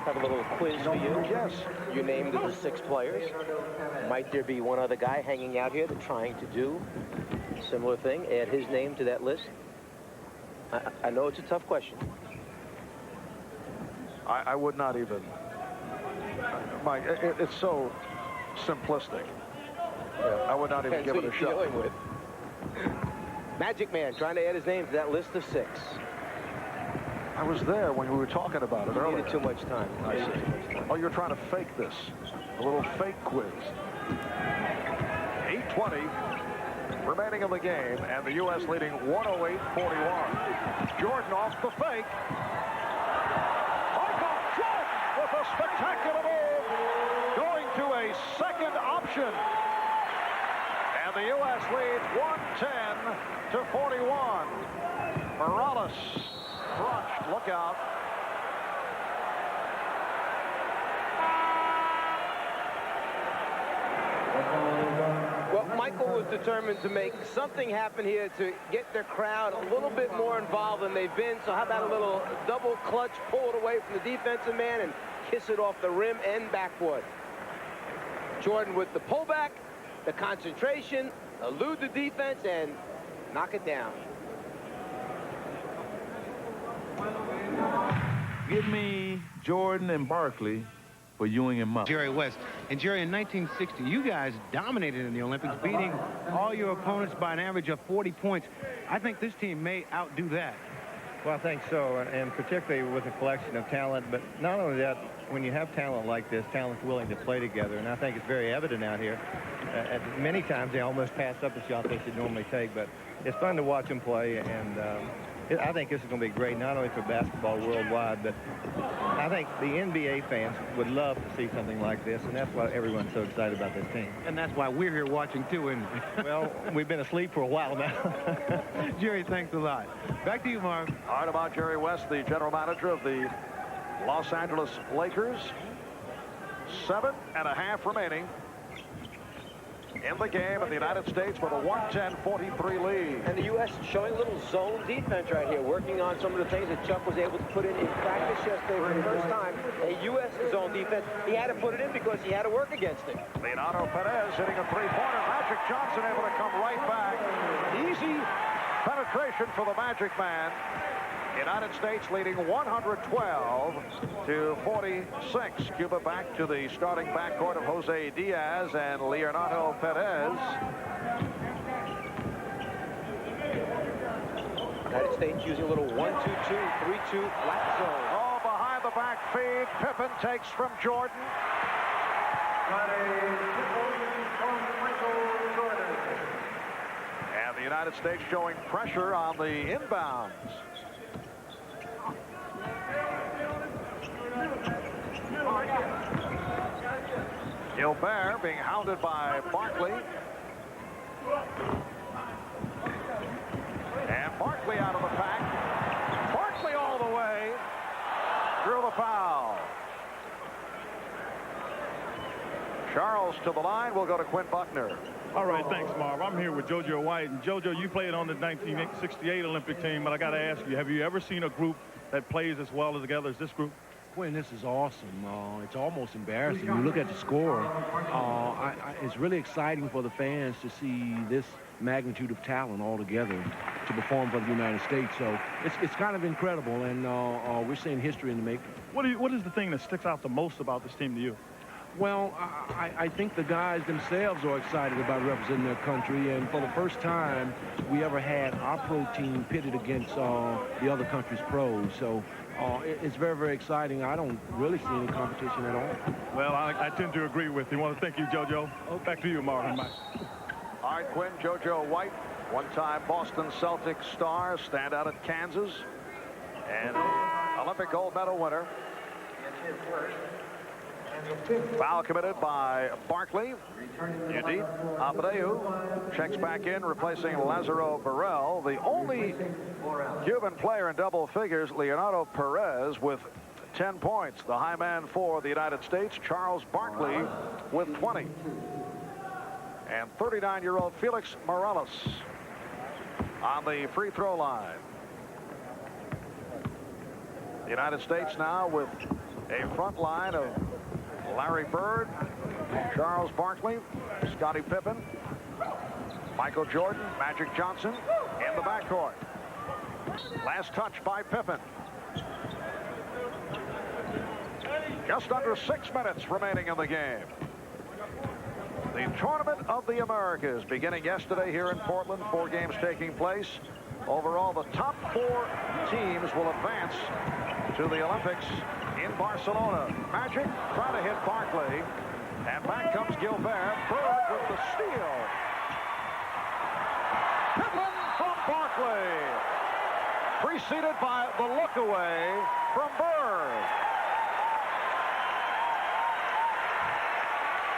M: Have a little quiz for you.
A: Yes.
M: You named the 6 players. Might there be one other guy hanging out here that's trying to do a similar thing? Add his name to that list? I know it's a tough question.
A: I would not even. Mike, it's so simplistic. Yeah. I would not even give it a shot.
M: With. Magic Man trying to add his name to that list of 6.
A: I was there when we were talking about it earlier.
M: Needed too much time.
A: I see. Oh, you're trying to fake this. A little fake quiz. 8:20 remaining in the game, and the U.S. leading 108-41. Jordan off the fake. Michael Jordan with a spectacular move, going to a second option. And the U.S. leads 110-41. Morales crushed. Look out.
M: Well, Michael was determined to make something happen here to get their crowd a little bit more involved than they've been. So how about a little double clutch, pull it away from the defensive man and kiss it off the rim and backboard. Jordan with the pullback, the concentration, elude the defense, and knock it down.
N: Give me Jordan and Barkley for Ewing and Muff.
I: Jerry West. And Jerry, in 1960, you guys dominated in the Olympics, beating all your opponents by an average of 40 points. I think this team may outdo that.
O: Well, I think so, and particularly with a collection of talent. But not only that, when you have talent like this, talent's willing to play together, and I think it's very evident out here. Many times they almost pass up a shot they should normally take, but it's fun to watch them play, and I think this is going to be great, not only for basketball worldwide, but I think the NBA fans would love to see something like this, and that's why everyone's so excited about this team.
I: And that's why we're here watching, too, isn't we?
O: Well, we've been asleep for a while now.
I: Jerry, thanks a lot. Back to you, Marv.
A: All right, about Jerry West, the general manager of the Los Angeles Lakers. 7.5 remaining in the game, and the United States with a 110-43 lead.
M: And the U.S. showing a little zone defense right here, working on some of the things that Chuck was able to put in practice yesterday for the first time. A U.S. zone defense. He had to put it in because he had to work against it.
A: Leonardo Perez hitting a three-pointer. Magic Johnson able to come right back. Easy penetration for the Magic Man. United States leading 112-46. Cuba back to the starting backcourt of Jose Diaz and Leonardo Perez.
M: United States using a little 1-2-2, 3-2 flat zone.
A: Oh, behind the back feed. Pippen takes from Jordan. And the United States showing pressure on the inbounds. Gilbert being hounded by Barkley. And Barkley out of the pack. Barkley all the way. Drew the foul. Charles to the line. We'll go to Quinn Buckner.
G: All right, thanks, Marv. I'm here with JoJo White. And JoJo, you played on the 1968 Olympic team, but I got to ask you, have you ever seen a group that plays as well together as this group?
P: Quinn, this is awesome. It's almost embarrassing. You look at the score. It's really exciting for the fans to see this magnitude of talent all together to perform for the United States. So it's kind of incredible, and we're seeing history in the making.
G: What is the thing that sticks out the most about this team to you?
P: Well, I think the guys themselves are excited about representing their country, and for the first time we ever had our pro team pitted against the other country's pros. So it's very, very exciting. I don't really see any competition at all.
G: Well, I tend to agree with you. I want to thank you, JoJo. Back to you, Marvin.
A: All right, Quinn, JoJo White, one-time Boston Celtics star, standout at Kansas, and Olympic gold medal winner. Foul committed by Barkley. Indeed, Abreu checks back in, replacing Lazaro Burrell. The only Cuban player in double figures, Leonardo Perez, with 10 points. The high man for the United States, Charles Barkley, with 20. And 39-year-old Felix Morales on the free throw line. The United States now with a front line of Larry Bird, Charles Barkley, Scottie Pippen, Michael Jordan, Magic Johnson in the backcourt. Last touch by Pippen. Just under 6 minutes remaining in the game. The Tournament of the Americas beginning yesterday here in Portland. 4 games taking place. Overall, the top 4 teams will advance to the Olympics in Barcelona. Magic trying to hit Barkley, and back comes Gilbert. Bird with the steal. Pippen from Barkley, preceded by the look away from Bird.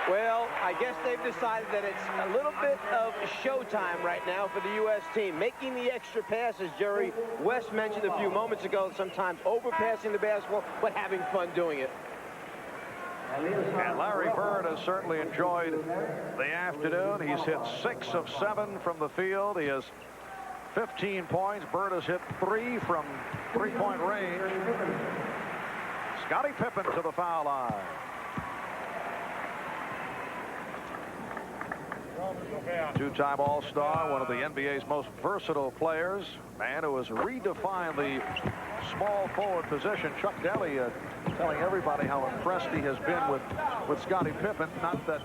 M: Well, I guess they've decided that it's a little bit of showtime right now for the U.S. team. Making the extra passes, Jerry West mentioned a few moments ago, sometimes overpassing the basketball, but having fun doing it.
A: And Larry Bird has certainly enjoyed the afternoon. He's hit 6 of 7 from the field. He has 15 points. Bird has hit 3 from three-point range. Scottie Pippen to the foul line. Two-time All-Star, one of the NBA's most versatile players, man who has redefined the small forward position. Chuck Daly telling everybody how impressed he has been with Scottie Pippen. Not that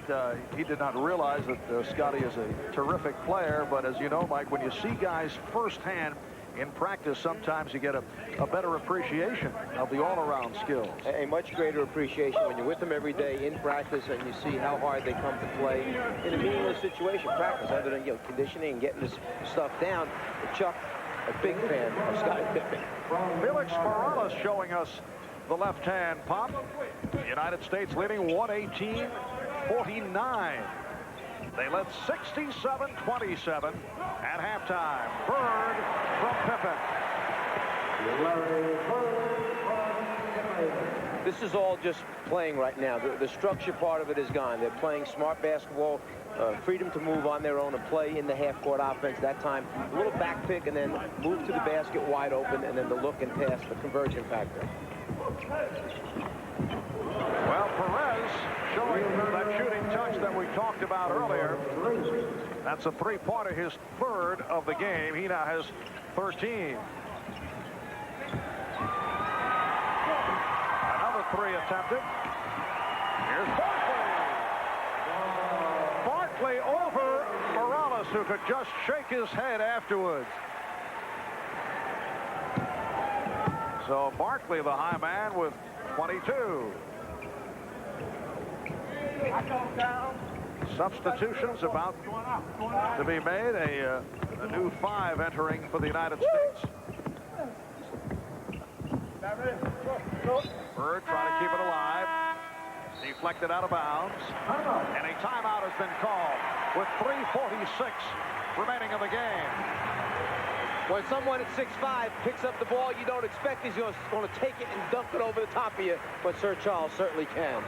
A: he did not realize that Scottie is a terrific player, but as you know, Mike, when you see guys firsthand in practice, sometimes you get a better appreciation of the all-around skills.
M: A much greater appreciation when you're with them every day in practice and you see how hard they come to play in a meaningless situation. Practice, other than conditioning and getting this stuff down. But Chuck, a big fan of Scottie Pippen.
A: Felix Morales showing us the left-hand pop. The United States leading 118-49. They led 67-27 at halftime. Bird from Pippen.
M: This is all just playing right now. The structure part of it is gone. They're playing smart basketball, freedom to move on their own and play in the half-court offense. That time, a little back pick and then move to the basket wide open, and then the look and pass, the conversion factor.
A: Well, Perez showing that shooting touch that we talked about earlier. That's a three-pointer, his 3rd of the game. He now has 13. Another 3 attempted. Here's Barkley. Barkley over Morales, who could just shake his head afterwards. So Barkley, the high man, with 22. Substitutions about to be made. A new 5 entering for the United States. Bird trying to keep it alive. Deflected out of bounds. And a timeout has been called with 3:46 remaining in the game.
M: When someone at 6'5" picks up the ball, you don't expect he's going to take it and dunk it over the top of you, but Sir Charles certainly can.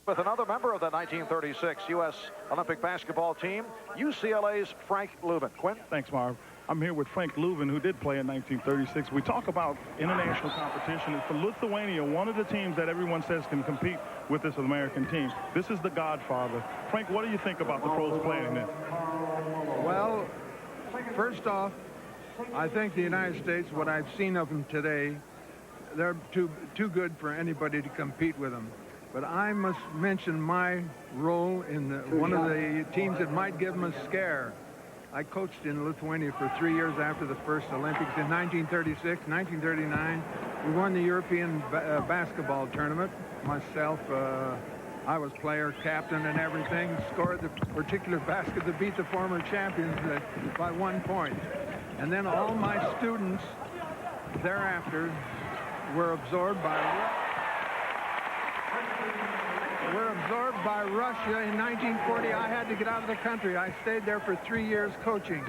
A: With another member of the 1936 U.S. Olympic basketball team, UCLA's Frank Lubin. Quinn?
G: Thanks, Marv. I'm here with Frank Lubin, who did play in 1936. We talk about international competition. For Lithuania, one of the teams that everyone says can compete with this American team. This is the Godfather. Frank, what do you think about the pros playing in this?
Q: Well, first off, I think the United States, what I've seen of them today, they're too good for anybody to compete with them. But I must mention my role in one of the teams that might give them a scare. I coached in Lithuania for 3 years after the first Olympics in 1936, 1939. We won the European basketball tournament. Myself, I was player, captain, and everything. Scored the particular basket to beat the former champions by 1 point. And then all my students thereafter were absorbed by Russia in 1940. I had to get out of the country. I stayed there for 3 years coaching.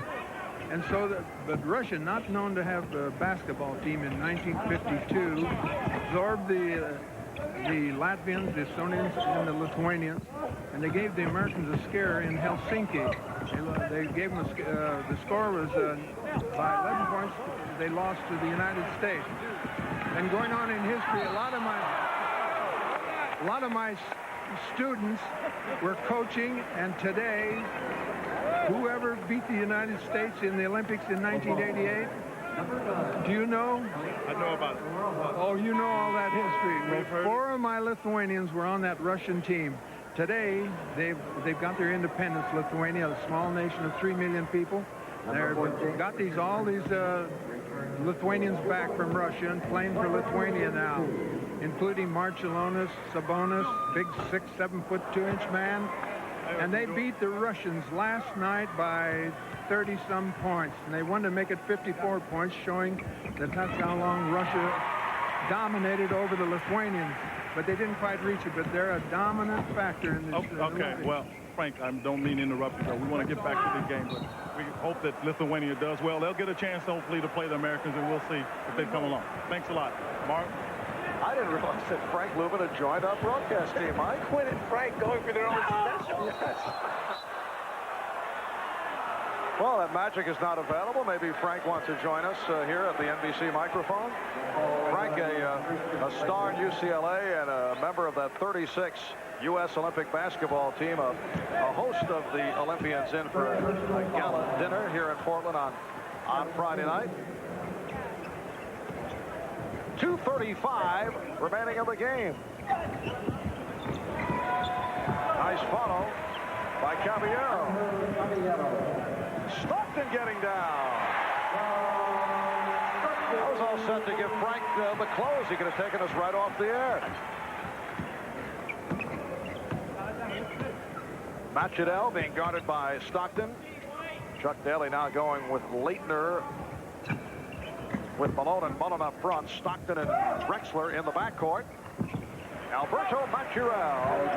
Q: And so, but Russia, not known to have a basketball team in 1952, absorbed the Latvians, the Estonians, and the Lithuanians, and they gave the Americans a scare in Helsinki. They gave them the score was by 11 points. They lost to the United States. And going on in history, a lot of my students were coaching, and today, whoever beat the United States in the Olympics in 1988, do you know?
G: I know about it.
Q: Oh, you know all that history. Well, 4 of my Lithuanians were on that Russian team. Today, they've got their independence. Lithuania, a small nation of 3 million people. They've got all these Lithuanians back from Russia and playing for Lithuania now, including Marcellonis, Sabonis, big 6'7" 2" man. And they beat the Russians last night by 30-some points. And they won to make it 54 points, showing that that's how long Russia dominated over the Lithuanians. But they didn't quite reach it, but they're a dominant factor in this.
G: Okay, well, Frank, I don't mean to interrupt you. We want to get back to the game, but we hope that Lithuania does well. They'll get a chance, hopefully, to play the Americans, and we'll see if they come along. Thanks a lot. Mark?
A: I didn't realize that Frank Lubin had joined our broadcast team, Mike.
M: Quinn and Frank going for their own special.
A: Yes. Well, that magic is not available. Maybe Frank wants to join us here at the NBC microphone. Frank, a star at UCLA and a member of that 36 U.S. Olympic basketball team, a host of the Olympians in for a gala dinner here in Portland on Friday night. 2:35 remaining of the game. Nice follow by Caballero. Stockton getting down. That was all set to give Frank the close. He could have taken us right off the air. Machadel being guarded by Stockton. Chuck Daly now going with Leitner, with Malone and Mullen up front. Stockton and Drexler in the backcourt. Alberto Maturel.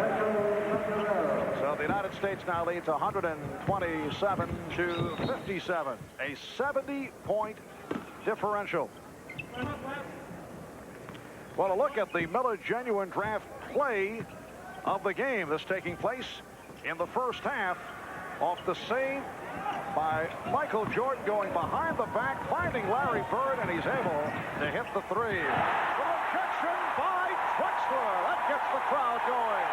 A: So the United States now leads 127-57. A 70-point differential. Well, a look at the Miller Genuine Draft play of the game. This taking place in the first half off the save by Michael Jordan, going behind the back, finding Larry Bird, and he's able to hit the three. The rejection by Drexler. That gets the crowd going.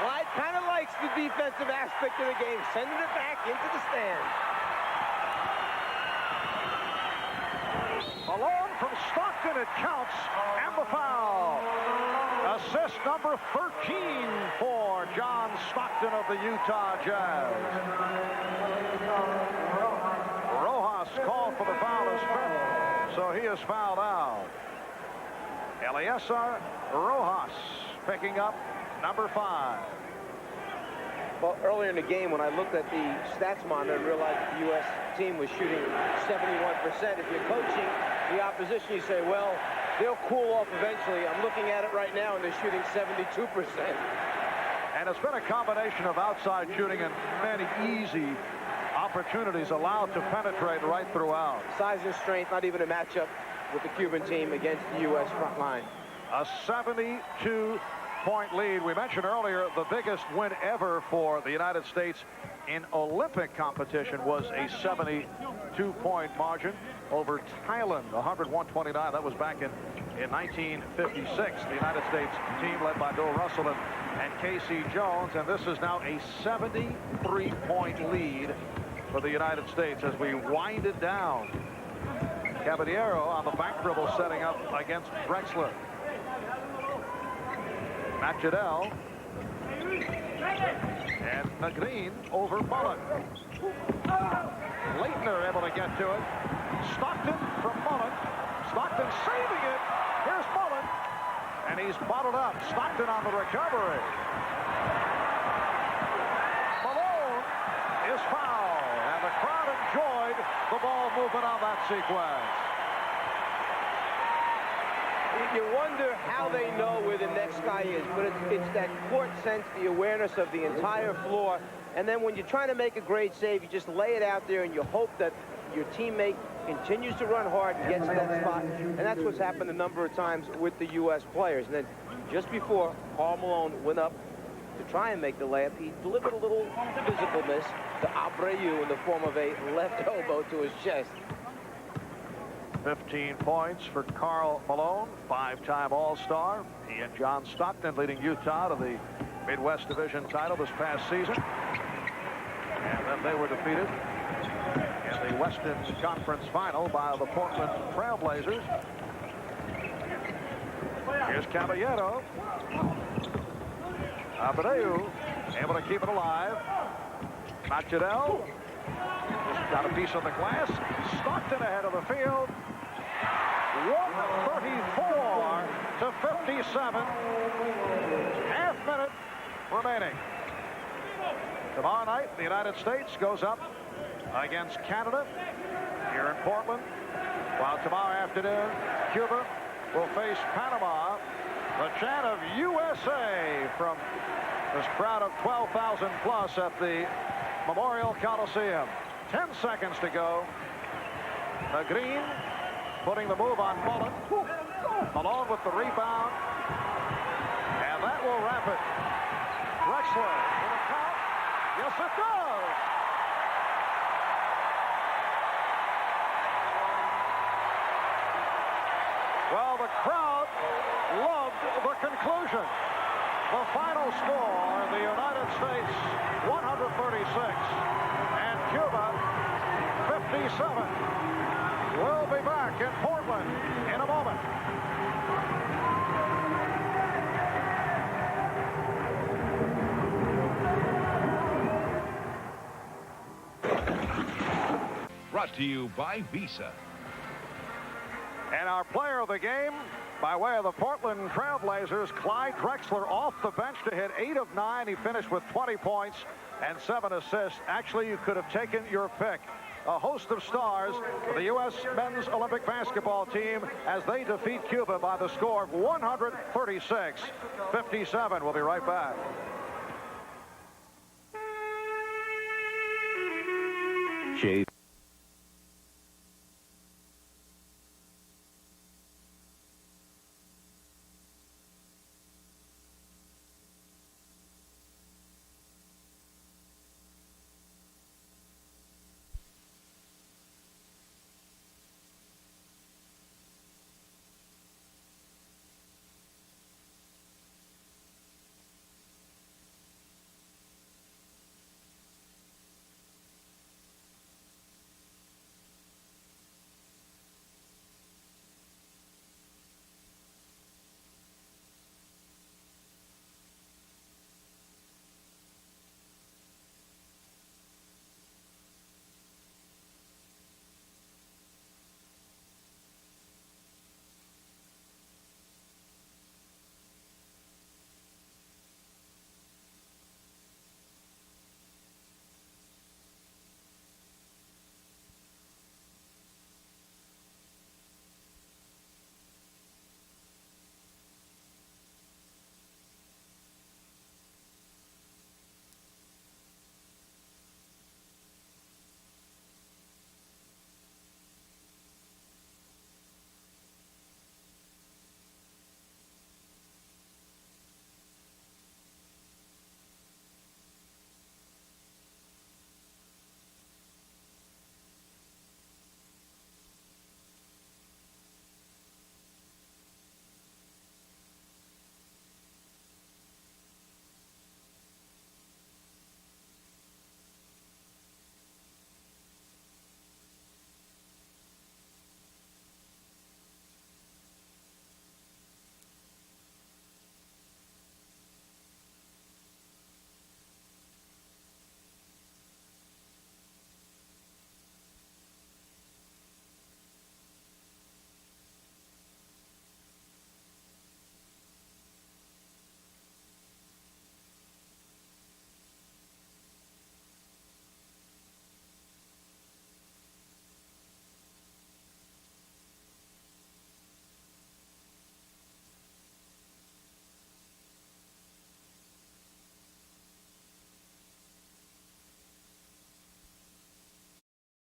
M: Clyde kind of likes the defensive aspect of the game, sending it back into the stand.
A: Malone from Stockton, it counts, and the foul. Assist number 13 for John Stockton of the Utah Jazz. Rojas called for the foul as fifth, so he is fouled out. Eliezer Rojas picking up number 5.
M: Well, earlier in the game, when I looked at the stats monitor and realized that the U.S. team was shooting 71%, if you're coaching the opposition, you say, well, they'll cool off eventually. I'm looking at it right now, and they're shooting 72%.
A: And it's been a combination of outside shooting and many easy opportunities allowed to penetrate right throughout.
M: Size and strength, not even a matchup with the Cuban team against the U.S. front line.
A: A 72-point 17-point lead. We mentioned earlier the biggest win ever for the United States in Olympic competition was a 72-point margin over Thailand, 101-29. That was back in 1956. The United States team led by Bill Russell and Casey Jones, and this is now a 73-point lead for the United States as we wind it down. Caballero on the back dribble setting up against Drexler. Macedel and Nagreen over Mullen. Leitner able to get to it. Stockton from Mullen. Stockton saving it. Here's Mullen, and he's bottled up. Stockton on the recovery. Malone is fouled, and the crowd enjoyed the ball movement on that sequence.
M: You wonder how they know where the next guy is, but it's that court sense, the awareness of the entire floor. And then when you're trying to make a great save, you just lay it out there and you hope that your teammate continues to run hard and gets to that spot. And that's what's happened a number of times with the U.S. players. And then just before Paul Malone went up to try and make the layup, he delivered a little physical miss to Abreu in the form of a left elbow to his chest.
A: 15 points for Karl Malone, 5-time All-Star. He and John Stockton leading Utah to the Midwest Division title this past season. And then they were defeated in the Western Conference Final by the Portland Trailblazers. Here's Caballero. Abreu able to keep it alive. Macedel just got a piece of the glass. Stockton ahead of the field. 134 to 57. Half minute remaining. Tomorrow night, the United States goes up against Canada here in Portland. While tomorrow afternoon, Cuba will face Panama. The chant of USA from this crowd of 12,000 plus at the Memorial Coliseum. 10 seconds to go. The Green putting the move on Mullen. Malone with the rebound. And that will wrap it. Drexler with a count. Yes, it does. Well, the crowd loved the conclusion. The final score, the United States 136 and Cuba 57. We'll be back in Portland in a moment.
F: Brought to you by Visa.
A: And our player of the game, by way of the Portland Trailblazers, Clyde Drexler off the bench to hit 8 of 9. He finished with 20 points and 7 assists. Actually, you could have taken your pick. A host of stars for the U.S. men's Olympic basketball team as they defeat Cuba by the score of 136-57. We'll be right back.
R: Shave.